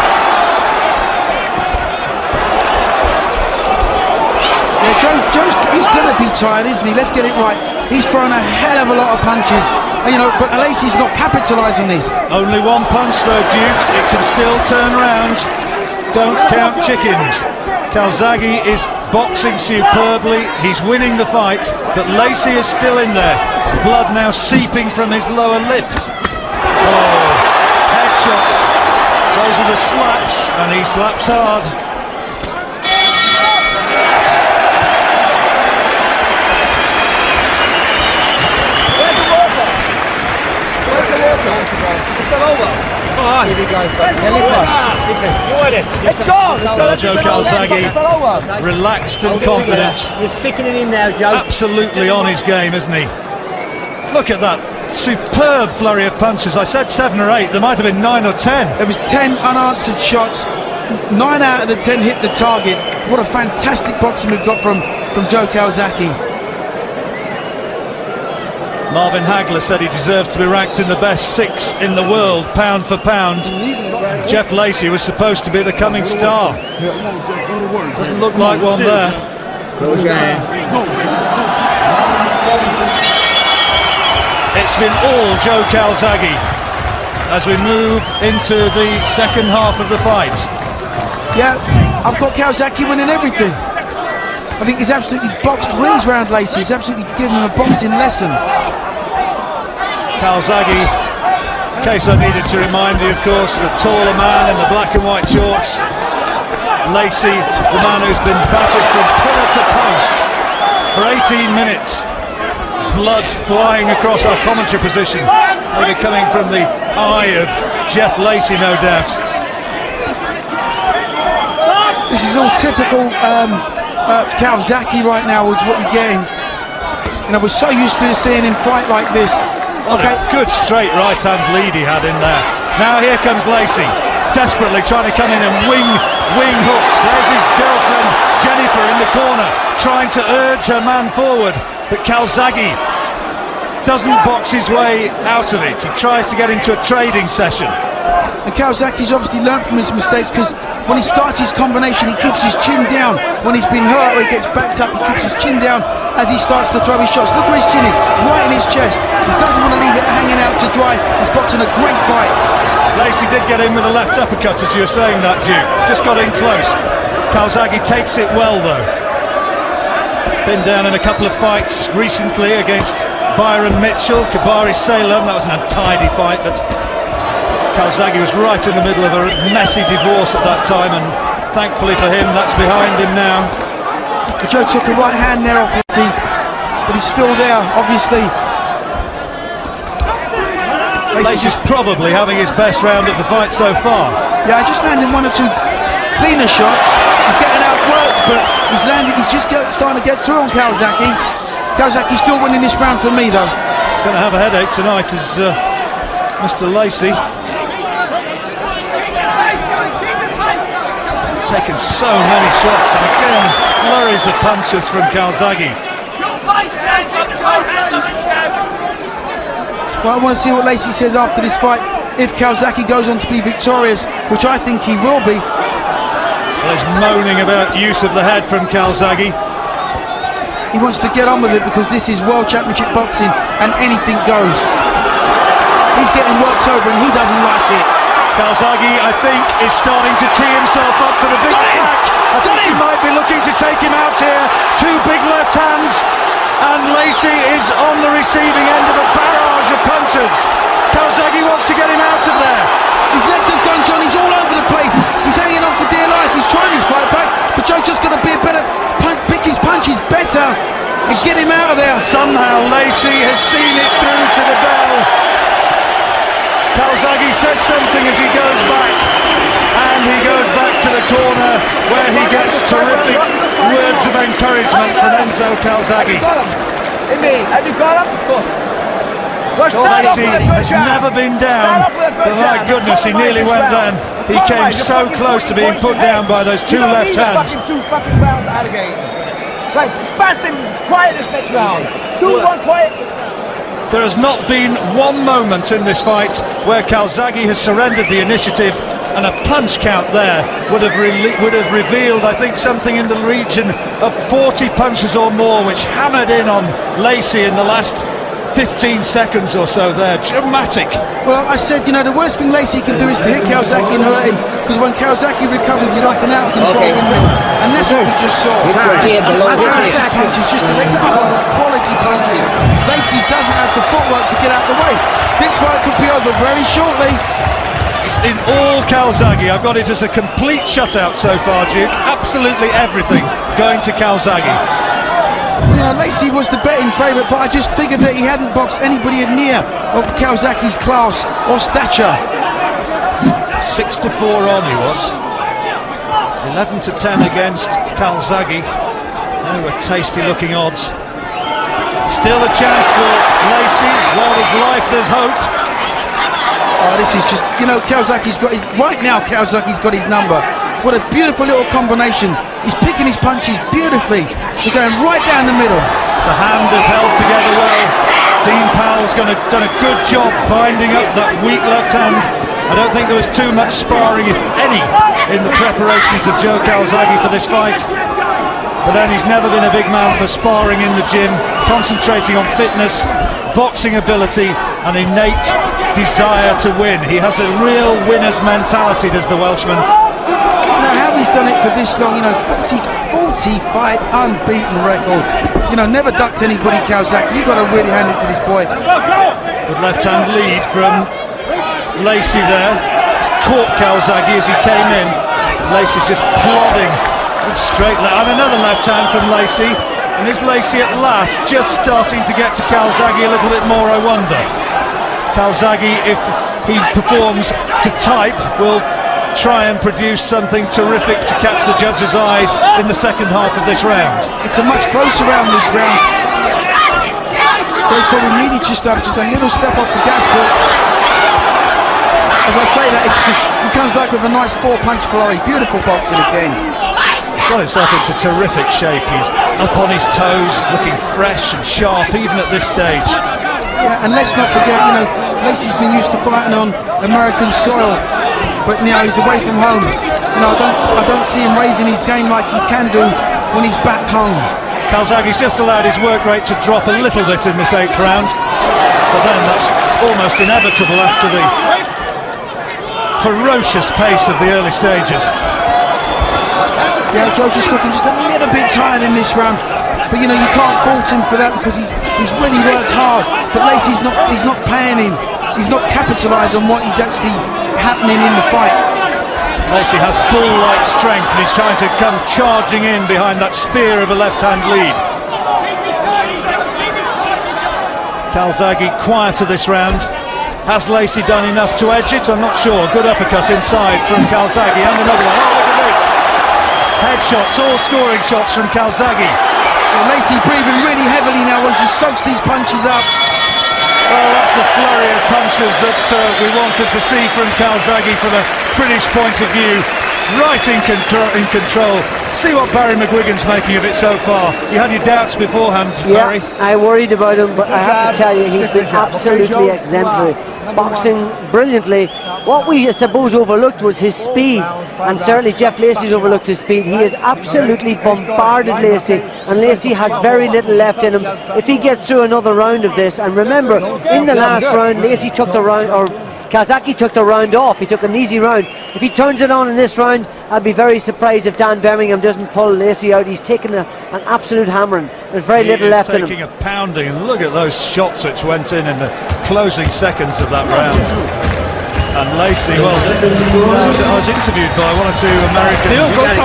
Yeah, Joe's he's going to be tired, isn't he? Let's get it right. He's thrown a hell of a lot of punches, and, you know, but Lacy's not capitalising this. Only one punch though, Duke. It can still turn around. Don't count chickens. Calzaghe is boxing superbly, he's winning the fight, but Lacy is still in there. Blood now seeping from his lower lip. Oh, headshots. Those are the slaps, and he slaps hard. Where's the water? Where's the water? It's all over. Here we go, son. Listen. You want it? It's gone. Joe Calzaghe, relaxed and confident. You're sickening him now, Joe. Absolutely on his game, isn't he? Look at that superb flurry of punches. I said 7 or 8. There might have been 9 or 10. There was 10 unanswered shots. 9 out of the 10 hit the target. What a fantastic boxing we've got from Joe Calzaghe. Marvin Hagler said he deserves to be ranked in the best 6 in the world, pound for pound. Jeff Lacy was supposed to be the coming star. Doesn't look like one there. It's been all Joe Calzaghe as we move into the second half of the fight. Yeah, I've got Calzaghe winning everything. I think he's absolutely boxed rings round Lacy. He's absolutely given him a boxing lesson. Calzaghe In case I needed to remind you, of course, the taller man in the black and white shorts, Lacy, the man who's been battered from pillar to post for 18 minutes. Blood flying across our commentary position, maybe coming from the eye of Jeff Lacy, no doubt. This is all typical Calzaghe right now, is what you're getting. You know, we're so used to seeing him fight like this. Okay, good straight right-hand lead he had in there. Now here comes Lacy, desperately trying to come in and wing hooks. There's his girlfriend Jennifer in the corner, trying to urge her man forward, but Calzaghe doesn't box his way out of it. He tries to get into a trading session. And Calzaghe's obviously learned from his mistakes, because when he starts his combination, he keeps his chin down. When he's been hurt or he gets backed up, he keeps his chin down as he starts to throw his shots. Look where his chin is, right in his chest. He doesn't want to leave it hanging out to dry. He's boxing a great fight. Lacy did get in with a left uppercut, as you were saying that, Duke. Just got in close. Calzaghe takes it well, though. Been down in a couple of fights recently against Byron Mitchell, Kabari Salem. That was an untidy fight, but Calzaghe was right in the middle of a messy divorce at that time, and thankfully for him, that's behind him now. Joe took a right hand there off Lacy, but he's still there, obviously. Lacy's probably having his best round of the fight so far. Yeah, just landing one or two cleaner shots. He's getting outworked, but he's just starting to get through on Calzaghe. Calzaghe's still winning this round for me, though. He's going to have a headache tonight, as Mr. Lacy. Taken so many shots, and again flurries of punches from Calzaghe. Well, I want to see what Lacy says after this fight, if Calzaghe goes on to be victorious, which I think he will be. Well, he's moaning about use of the head from Calzaghe. He wants to get on with it, because this is World Championship boxing and anything goes. He's getting worked over and he doesn't like it. Calzaghe, I think, is starting to tee himself up for the big crack. I think he might be looking to take him out here. Two big left hands, and Lacy is on the receiving end of a barrage of punches. Calzaghe wants to get him out of there. His legs have gone, John. He's all over the place. He's hanging on for dear life. He's trying his fight back, but Joe's just got to be a better pick his punches better and get him out of there. Somehow Lacy has seen it through to the bell. Calzaghe says something as he goes back, and he goes back to the corner where he gets terrific words of encouragement from Enzo Calzaghe. Have you got him? Lacy has never been down, but my goodness, he nearly went down. He came so close to being put down by those two left hands. Two fucking rounds out of game. Right, fast and quiet this next round. Do one quiet. There has not been one moment in this fight where Calzaghe has surrendered the initiative, and a punch count there would have revealed, I think, something in the region of 40 punches or more, which hammered in on Lacy in the last 15 seconds or so there. Dramatic. Well, I said, you know, the worst thing Lacy can do is to hit Calzaghe and hurt him, because when Calzaghe recovers, he's like an out-of-control windmill, and that's what we just saw. Punches, just a subtle quality punches. Lacy doesn't have the footwork to get out of the way. This fight could be over very shortly. It's in all Calzaghe. I've got it as a complete shutout so far, Duke. Absolutely everything going to Calzaghe. You know, Lacy was the betting favourite, but I just figured that he hadn't boxed anybody near of Calzaghe's class or stature. 6-4 on he was. 11-10 against Calzaghe. They were tasty-looking odds. Still a chance for Lacy. While there's life, there's hope. Oh, this is just, you know, Calzaghe's got his, right now Calzaghe's got his number. What a beautiful little combination. He's picking his punches beautifully. We're going right down the middle. The hand is held together well. Dean Powell's done a good job binding up that weak left hand. I don't think there was too much sparring, if any, in the preparations of Joe Calzaghe for this fight. But then he's never been a big man for sparring in the gym, concentrating on fitness, boxing ability, and innate desire to win. He has a real winner's mentality, does the Welshman. Now, how he's done it for this long, you know, 40 fight unbeaten record. You know, never ducked anybody, Calzaghe. You got to really hand it to this boy. Good left hand lead from Lacy there, caught Calzaghe as he came in. Lacy's just plodding straight left, and another left hand from Lacy. And is Lacy at last just starting to get to Calzaghe a little bit more, I wonder? Calzaghe, if he performs to type, will try and produce something terrific to catch the judges' eyes in the second half of this round. It's a much closer round this round. So he's probably needed just a little step off the gas, but as I say that, he comes back with a nice 4-punch flurry. Beautiful boxing again. He's got himself into terrific shape. He's up on his toes, looking fresh and sharp even at this stage. Yeah, and let's not forget, you know, Lacy's been used to fighting on American soil, but you know, he's away from home. You know, I don't see him raising his game like he can do when he's back home. Calzaghe's just allowed his work rate to drop a little bit in this 8th round, but then that's almost inevitable after the ferocious pace of the early stages. Yeah, Joe just looking just a little bit tired in this round, but you know, you can't fault him for that because he's really worked hard. But Lacy's not paying him. He's not capitalised on what is actually happening in the fight. Lacy has bull-like strength and he's trying to come charging in behind that spear of a left-hand lead. Calzaghe quieter this round. Has Lacy done enough to edge it? I'm not sure. Good uppercut inside from Calzaghe, and another one. Oh, look at this! Headshots, all scoring shots from Calzaghe. Well, Lacy breathing really heavily now as he soaks these punches up. Well, that's the flurry of punches that we wanted to see from Calzaghe from a British point of view. Right in control. See what Barry McGuigan's making of it so far. You had your doubts beforehand, Barry. Yeah, I worried about him, but I have to tell you, he's been absolutely exemplary. Boxing brilliantly. What we, I suppose, overlooked was his speed, and certainly Jeff Lacy's overlooked his speed. He has absolutely bombarded Lacy, and Lacy has very little left in him. If he gets through another round of this, and remember, in the last round, Lacy took the round, or Calzaghe took the round off. He took an easy round. If he turns it on in this round, I'd be very surprised if Dan Birmingham doesn't pull Lacy out. He's taken an absolute hammering. There's very little left in him. Taking a pounding, and look at those shots which went in the closing seconds of that round. And Lacy, well, I was interviewed by one or two American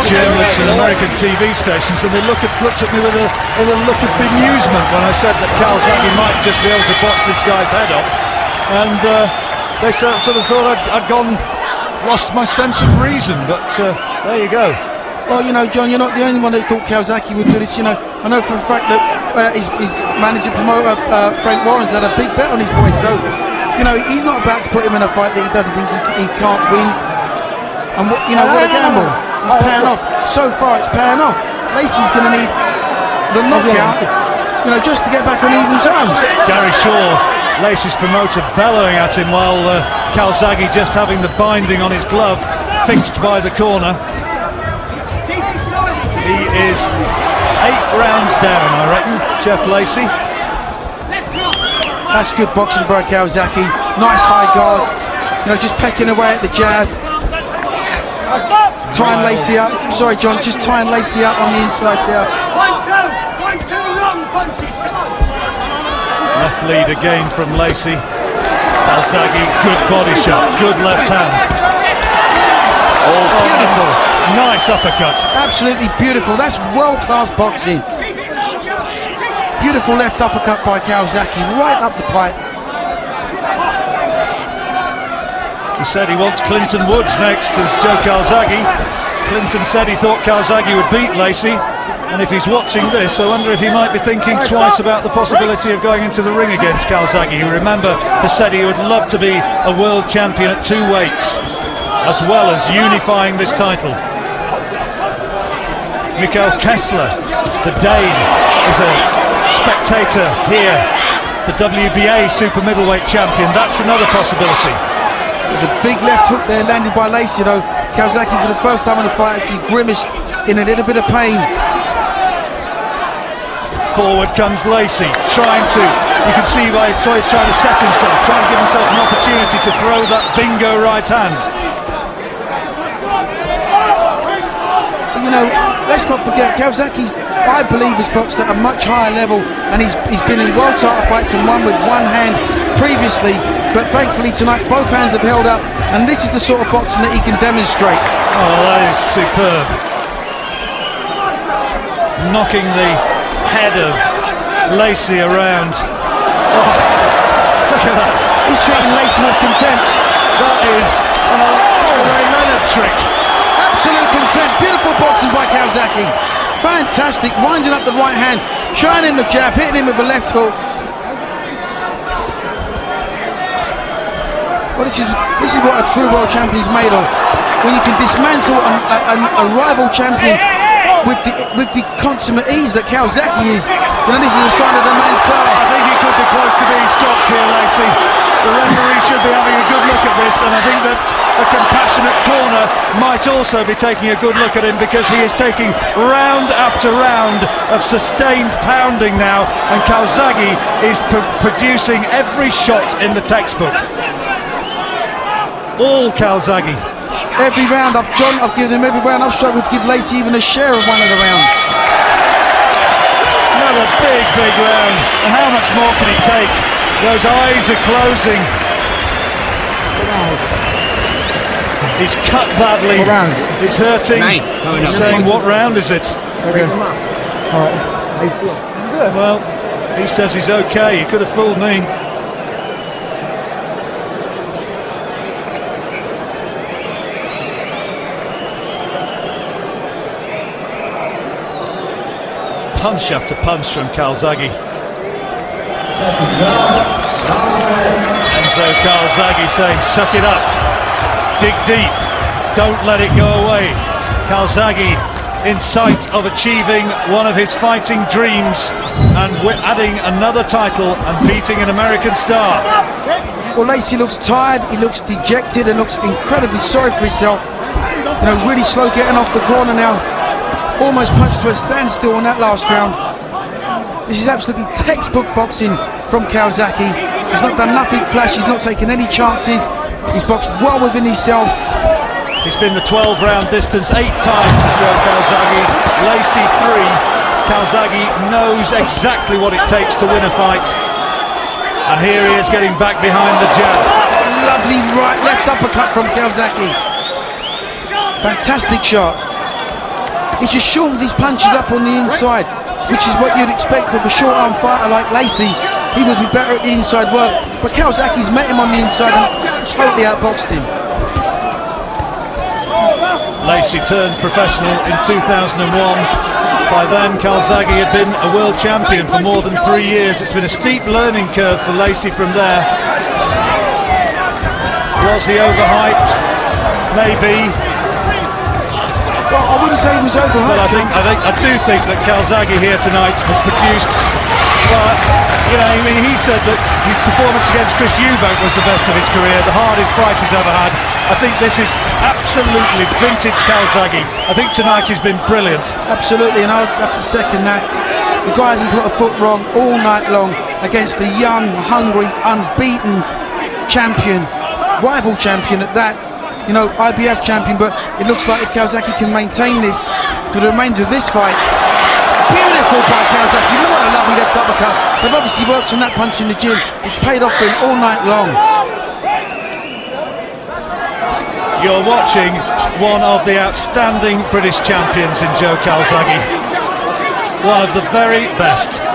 journalists and American TV stations, and they looked at me with a look of bemusement when I said that Calzaghe might just be able to box this guy's head off. And they sort of thought I'd lost my sense of reason, but there you go. Well, you know, John, you're not the only one that thought Calzaghe would do this. You know, I know for a fact that his manager promoter Frank Warren's had a big bet on his boy, so you know he's not about to put him in a fight that he doesn't think he can't win. And what, you know, what a gamble! He's paying off. So far, it's paying off. Lacy's going to need the knockout, you know, just to get back on even terms. Gary Shaw, Lacy's promoter, bellowing at him while Calzaghe just having the binding on his glove fixed by the corner. He is 8 rounds down, I reckon, Jeff Lacy. That's good boxing by Calzaghe. Nice high guard. You know, just pecking away at the jab. Tying Lacy up. Sorry, John, just tying Lacy up on the inside there. 1, 2, run, punches. Left lead again from Lacy. Calzaghe, good body shot, good left hand. Oh, beautiful. Nice uppercut. Absolutely beautiful. That's world-class boxing. Beautiful left uppercut by Calzaghe, right up the pipe. He said he wants Clinton Woods next as Joe Calzaghe. Clinton said he thought Calzaghe would beat Lacy. And if he's watching this, I wonder if he might be thinking twice about the possibility of going into the ring against Calzaghe. You remember, he said he would love to be a world champion at 2 weights, as well as unifying this title. Mikael Kessler, the Dane, is a spectator here. The WBA super middleweight champion, that's another possibility. There's a big left hook there landed by Lacy, though. Calzaghe, for the first time in the fight, actually grimaced in a little bit of pain. Forward comes Lacy, you can see why he's trying to set himself, trying to give himself an opportunity to throw that bingo right hand. But, you know, let's not forget, Calzaghe's I believe has boxed at a much higher level, and he's been in world title fights and won with one hand previously, but thankfully tonight both hands have held up, and this is the sort of boxing that he can demonstrate. Oh, that is superb. Knocking the head of Lacy around. Oh, look at that. He's treating Lacy with contempt. That is an Ray Leonard trick. Absolute contempt. Beautiful boxing by Calzaghe. Fantastic. Winding up the right hand, showing him a jab, hitting him with a left hook. Well, this is what a true world champion is made of. When you can dismantle a rival champion with the consummate ease that Calzaghe is, this is a sign of the man's class. I think he could be close to being stopped here, Lacy. The referee should be having a good look at this, and I think that a compassionate corner might also be taking a good look at him, because he is taking round after round of sustained pounding now, and Calzaghe is producing every shot in the textbook. All Calzaghe. Every round I've given him every round. I've struggled to give Lacy even a share of one of the rounds. Another big round, and how much more can he take? Those eyes are closing. He's cut badly. What round is it? It's hurting. He's saying, what round is it? Second. All right. How you feel? Good. Well, he says he's okay. He could have fooled me. Punch after punch from Calzaghe. And so Calzaghe saying, suck it up, dig deep, don't let it go away. Calzaghe in sight of achieving one of his fighting dreams, and we're adding another title and beating an American star. Well, Lacy looks tired, he looks dejected, and looks incredibly sorry for himself. Really slow getting off the corner now. Almost punched to a standstill on that last round. This is absolutely textbook boxing from Calzaghe. He's not done nothing flash, he's not taken any chances. He's boxed well within himself. He's been the 12-round distance 8 times to Joe Calzaghe. Lacy 3. Calzaghe knows exactly what it takes to win a fight. And here he is getting back behind the jab. Lovely right, left uppercut from Calzaghe. Fantastic shot. He's just shortened his punches up on the inside, which is what you'd expect with a short-arm fighter like Lacy. He would be better at the inside work, but Calzaghe's met him on the inside and totally outboxed him. Lacy turned professional in 2001. By then, Calzaghe had been a world champion for more than 3 years. It's been a steep learning curve for Lacy from there. Was he overhyped? Maybe. Well, I wouldn't say he was overhyped. Well, I do think that Calzaghe here tonight has produced. He said that his performance against Chris Eubank was the best of his career, the hardest fight he's ever had. I think this is absolutely vintage Calzaghe. I think tonight he's been brilliant. Absolutely, and I'll have to second that. The guy hasn't put a foot wrong all night long against the young, hungry, unbeaten champion, rival champion at that. IBF champion, but it looks like if Calzaghe can maintain this for the remainder of this fight. Beautiful by Calzaghe. Look what a lovely left uppercut. They've obviously worked on that punch in the gym. It's paid off for him all night long. You're watching one of the outstanding British champions in Joe Calzaghe. One of the very best.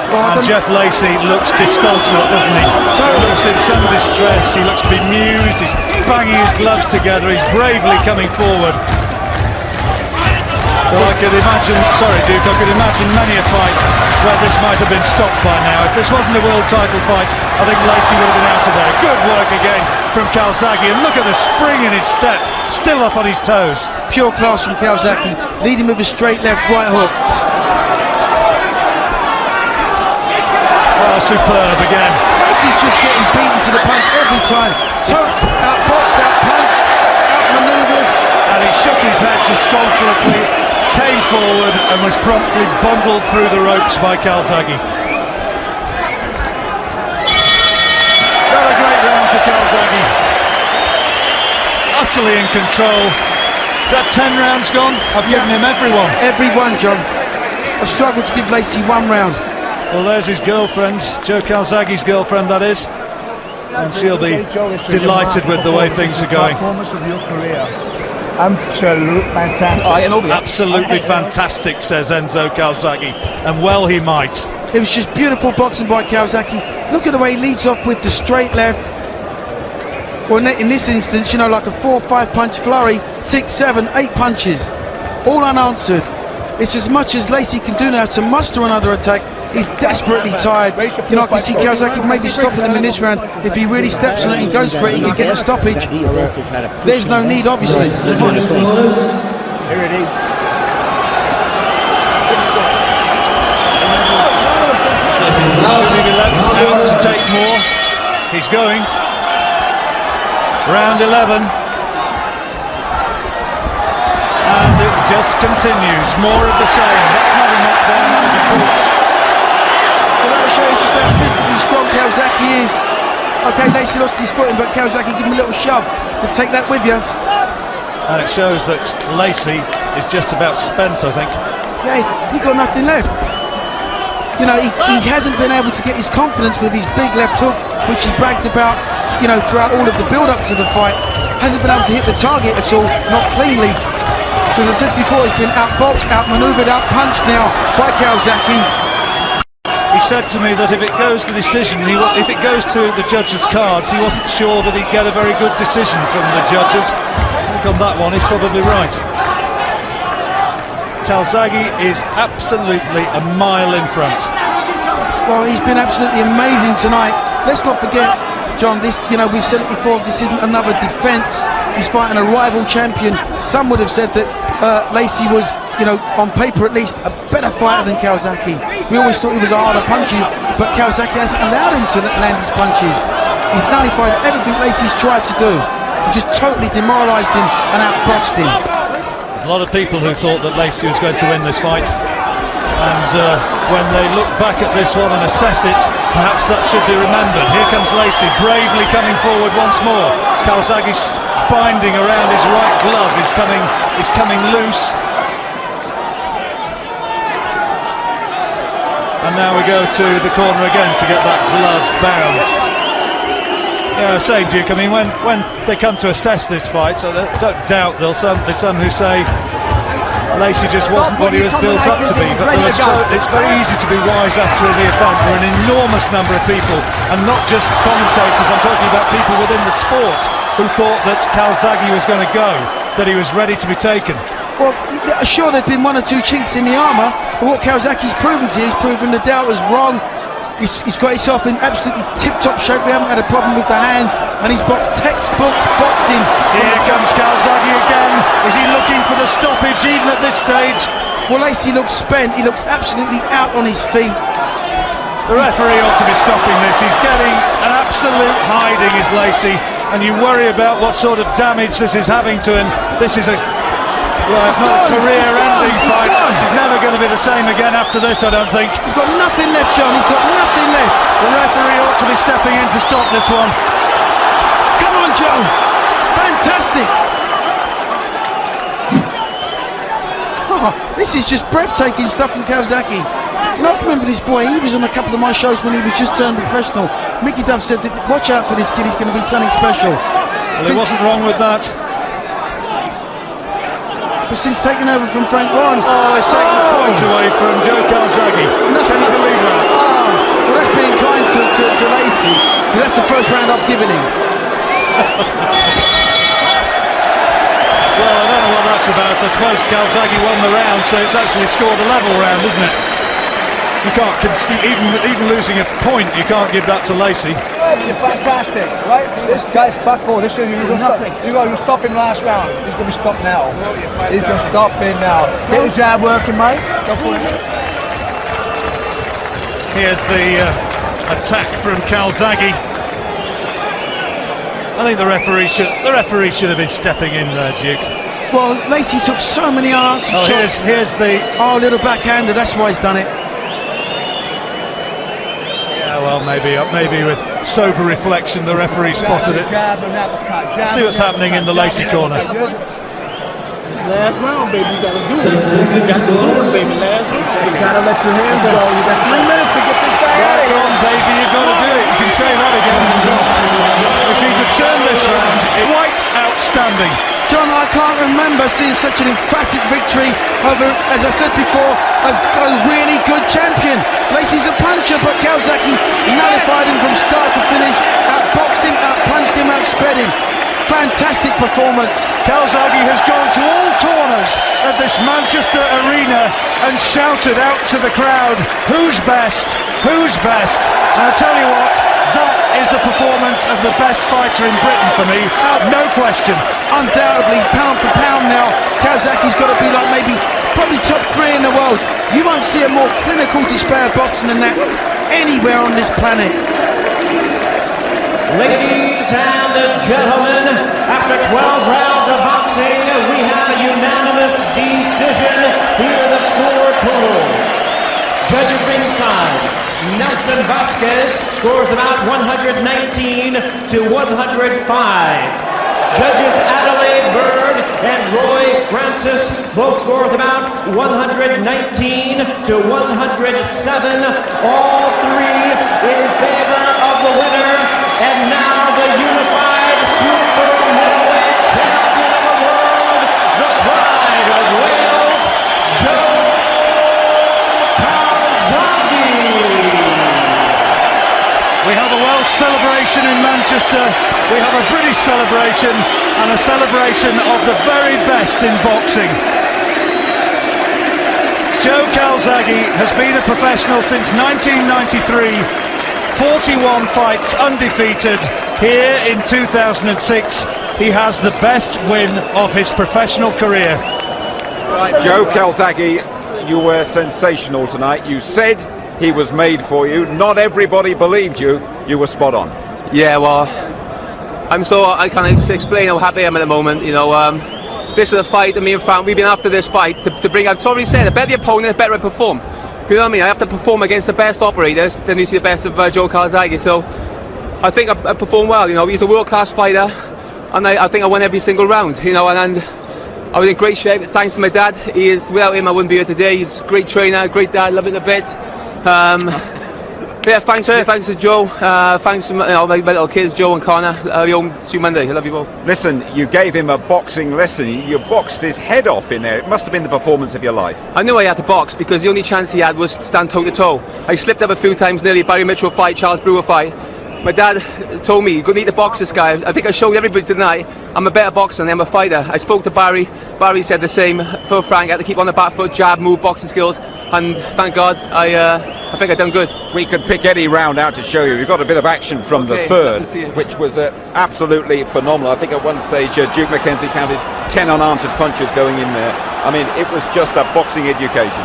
And Jeff Lacy looks disconsolate, doesn't he? He looks in some distress, he looks bemused, he's banging his gloves together, he's bravely coming forward. Well, I could imagine many a fight where this might have been stopped by now. If this wasn't a world title fight, I think Lacy would have been out of there. Good work again from Calzaghe, and look at the spring in his step, still up on his toes. Pure class from Calzaghe, leading with a straight left right hook. Oh, superb again. Lacy's just getting beaten to the punch every time. Outboxed, outpunched, outmaneuvered. And he shook his head disconsolately, came forward and was promptly bundled through the ropes by Calzaghe. Not a great round for Calzaghe. Utterly in control. Is that 10 rounds gone? I've given him every one. Every one, John. I've struggled to give Lacy 1 round. Well, there's his girlfriend, Joe Calzaghe's girlfriend, that is. And she'll be delighted with the way things are going. Performance of your career. Absolute fantastic. Absolutely fantastic, says Enzo Calzaghe, and well he might. It was just beautiful boxing by Calzaghe. Look at the way he leads off with the straight left. Or in this instance, you know, like a 4 or 5 punch flurry, 6, 7, 8 punches, all unanswered. It's as much as Lacy can do now to muster another attack. He's desperately tired. You know, I can see Calzaghe maybe stopping him in this round. If he really steps on it and goes for it, he can get a stoppage. There's no need, obviously. Here it is. Shooting 11 out to take more. He's going. Round 11. And it just continues. More of the same. That's not a knockdown, that was a push. Well, that'll show you just how physically strong Calzaghe is. Okay, Lacy lost his footing, but Calzaghe gave him a little shove. So take that with you. And it shows that Lacy is just about spent, I think. Yeah, he got nothing left. You know, he hasn't been able to get his confidence with his big left hook, which he bragged about, you know, throughout all of the build-up to the fight. Hasn't been able to hit the target at all, not cleanly. So as I said before, he's been outboxed, outmaneuvered, outpunched now by Calzaghe. He said to me that if it goes to decision, if it goes to the judges' cards, he wasn't sure that he'd get a very good decision from the judges. I think on that one, he's probably right. Calzaghe is absolutely a mile in front. Well, he's been absolutely amazing tonight. Let's not forget, John, this, you know, we've said it before, this isn't another defence. He's fighting a rival champion. Some would have said that Lacy was, you know, on paper at least, a better fighter than Calzaghe. We always thought he was a harder puncher, but Calzaghe hasn't allowed him to land his punches. He's nullified everything Lacy's tried to do. He just totally demoralised him and outboxed him. There's a lot of people who thought that Lacy was going to win this fight. And when they look back at this one and assess it, perhaps that should be remembered. Here comes Lacy, bravely coming forward once more. Calzaghe's binding around his right glove is coming loose. And now we go to the corner again to get that glove bound. Yeah, I say, Duke, I mean, when they come to assess this fight, so I don't doubt there's some who say Lacy just wasn't what he was built up to be, but it's very easy to be wise after the event. There are an enormous number of people, and not just commentators, I'm talking about people within the sport, who thought that Calzaghe was going to go, that he was ready to be taken. Well, sure, there've been 1 or 2 chinks in the armour, but what Calzaghe's proven to you, he's proven the doubt was wrong. He's got himself in absolutely tip-top shape. We haven't had a problem with the hands, and he's boxed textbook boxing. Here comes Calzaghe again. Is he looking for the stoppage even at this stage? Well, Lacy looks spent. He looks absolutely out on his feet. The referee ought to be stopping this. He's getting an absolute hiding, is Lacy, and you worry about what sort of damage this is having to him. This is it's not a career-ending fight. This is never going to be the same again after this, I don't think. He's got nothing left, John. He's got nothing left. The referee ought to be stepping in to stop this one. Come on, Joe. Fantastic. Oh, this is just breathtaking stuff from Calzaghe. You know, I can remember this boy. He was on a couple of my shows when he was just turned professional. Mickey Duff said that, watch out for this kid. He's going to be something special. Well, he wasn't wrong with that. But since taking over from Frank Warren... Oh, it's taken the point away from Joe Calzaghe. No. Can you believe that? Well, that's being kind to Lacy, because that's the first round I've given him. Well, I don't know what that's about. I suppose Calzaghe won the round, so it's actually scored a level round, isn't it? You can't, even losing a point, you can't give that to Lacy. You're fantastic, right? This guy's fuck all. This is you stop him last round. He's going to be stopped now. He's going to stop him now. Get the jab working, mate. Go for it. Here's the attack from Calzaghe. I think the referee should have been stepping in there, Duke. Well, Lacy took so many unanswered shots. Here's the little backhander. That's why he's done it. Yeah, well, maybe with sober reflection, the referee spotted it. See what's happening in the Lacy corner. Last round, baby. You gotta do it. You got to do it, baby. Last round. You gotta let your hands go. You got 3 minutes to get this guy out of Right here. on, baby. You've got to do it. You can say that again. If he could turn this round, quite outstanding. John, I can't remember seeing such an emphatic victory over, as I said before, a really good champion. Lacy's a puncher, but Calzaghe nullified him from start to finish, outboxed him, outpunched him, outsped him. Fantastic performance. Calzaghe has gone to all corners of this Manchester arena and shouted out to the crowd, who's best, who's best? And I tell you what, that is the performance of the best fighter in Britain for me, no question. Undoubtedly, pound for pound now, Calzaghe's got to be like probably top 3 in the world. You won't see a more clinical display of boxing than that anywhere on this planet. Ladies and gentlemen, after 12 rounds of boxing, we have a unanimous decision. Here are the score totals. Judges ringside, Nelson Vasquez scores them out 119 to 105. Judges Adelaide Bird and Roy Francis both score them out 119 to 107. All three in favor of the winner. And now the unified super middleweight champion of the world, the pride of Wales, Joe Calzaghe. We have a Welsh celebration in Manchester, we have a British celebration and a celebration of the very best in boxing. Joe Calzaghe has been a professional since 1993. 41 fights undefeated. Here in 2006, he has the best win of his professional career. Joe Calzaghe, you were sensational tonight. You said he was made for you. Not everybody believed you. You were spot on. Yeah, well, I can't explain how happy I am at the moment. You know, this is a fight that me and Frank, we've been after this fight to bring. I've already said, the better the opponent, the better I perform. You know what I mean? I have to perform against the best operators, then you see the best of Joe Calzaghe. So I think I performed well. You know, he's a world-class fighter, and I think I won every single round. You know, and I was in great shape. Thanks to my dad. Without him, I wouldn't be here today. He's a great trainer, great dad, love it a bit. Yeah, thanks to Joe. Thanks to my little kids, Joe and Connor. I'll be home see you Monday. I love you both. Listen, you gave him a boxing lesson. You boxed his head off in there. It must have been the performance of your life. I knew I had to box because the only chance he had was to stand toe to toe. I slipped up a few times, nearly Barry Mitchell fight, Charles Brewer fight. My dad told me, you're going to need to box this guy. I think I showed everybody tonight I'm a better boxer than I'm a fighter. I spoke to Barry. Barry said the same. For Frank, I had to keep on the back foot, jab, move, boxing skills. And thank God, I think I've done good. We could pick any round out to show you. You've got a bit of action from the third, which was absolutely phenomenal. I think at one stage, Duke McKenzie counted 10 unanswered punches going in there. I mean, it was just a boxing education.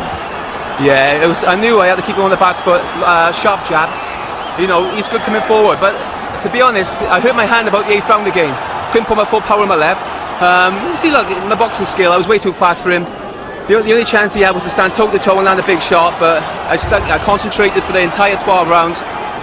Yeah, it was. I knew I had to keep him on the back foot, sharp jab. You know, he's good coming forward, but to be honest, I hurt my hand about the 8th round again. Couldn't put my full power on my left. You see, look, my boxing skill, I was way too fast for him. The only chance he had was to stand toe to toe and land a big shot, but I concentrated for the entire 12 rounds,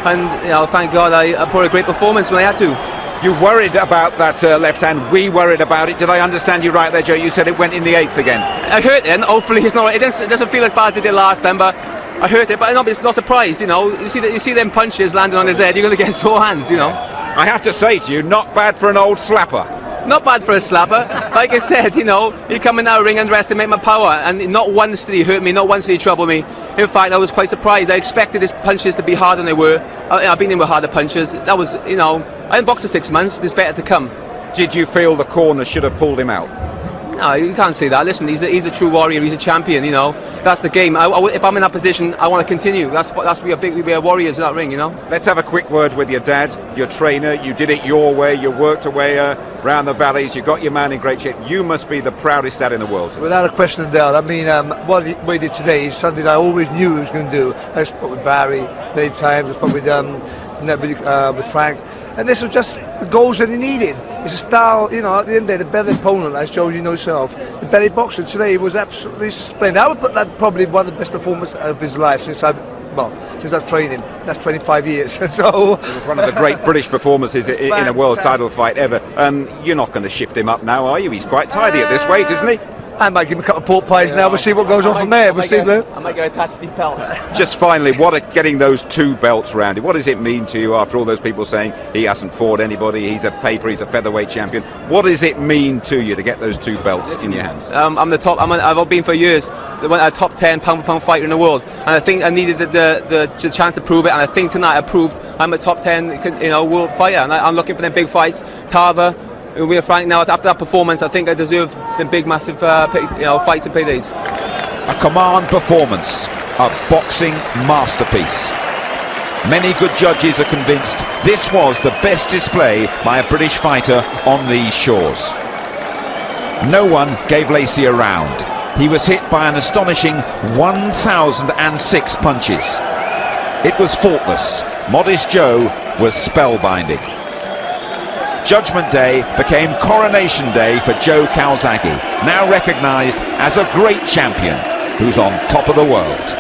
and you know, thank God I put a great performance when I had to. You worried about that left hand. We worried about it. Did I understand you right there, Joe? You said it went in the 8th again. I hurt it, and hopefully it's not. It doesn't feel as bad as it did last time, but I hurt it. But it's not surprised, you know. You see them punches landing on his head. You're going to get sore hands, you know. I have to say to you, not bad for an old slapper. Not bad for a slapper. Like I said, you know, he come in that ring and underestimate my power, and not once did he hurt me, not once did he trouble me. In fact, I was quite surprised. I expected his punches to be harder than they were. I've been in with harder punches. That was, you know, I didn't box for 6 months. There's better to come. Did you feel the corner should have pulled him out? No, you can't say that. Listen, he's a true warrior. He's a champion. You know, that's the game. If I'm in that position, I want to continue. That's we are warriors in that ring. You know. Let's have a quick word with your dad, your trainer. You did it your way. You worked away around the valleys. You got your man in great shape. You must be the proudest dad in the world. Without a question of doubt. I mean, what he did today is something I always knew he was going to do. I spoke with Barry many times. I spoke with Frank. And this was just the goals that he needed. It's a style, you know, at the end of the day, the better opponent, as Joe, you know yourself, the better boxer today was absolutely splendid. I would put that probably one of the best performances of his life since I've trained him. That's 25 years. So it was one of the great British performances in a world title fight ever. You're not going to shift him up now, are you? He's quite tidy at this weight, isn't he? I might give him a couple of pork pies now. We'll see what goes on from there. We'll see, Blue. I might go attach these belts. Just finally, getting those 2 belts around it? What does it mean to you after all those people saying he hasn't fought anybody, he's a paper, he's a featherweight champion? What does it mean to you to get those 2 belts in your hands? I'm the top. I've been for years a top 10 pound-for-pound fighter in the world, and I think I needed the chance to prove it. And I think tonight I proved I'm a top 10, world fighter, and I'm looking for them big fights. Tava. We're frank now. After that performance, I think I deserve the big, massive, fights and paydays. A command performance, a boxing masterpiece. Many good judges are convinced this was the best display by a British fighter on these shores. No one gave Lacy a round. He was hit by an astonishing 1,006 punches. It was faultless. Modest Joe was spellbinding. Judgment Day became Coronation Day for Joe Calzaghe, now recognised as a great champion who's on top of the world.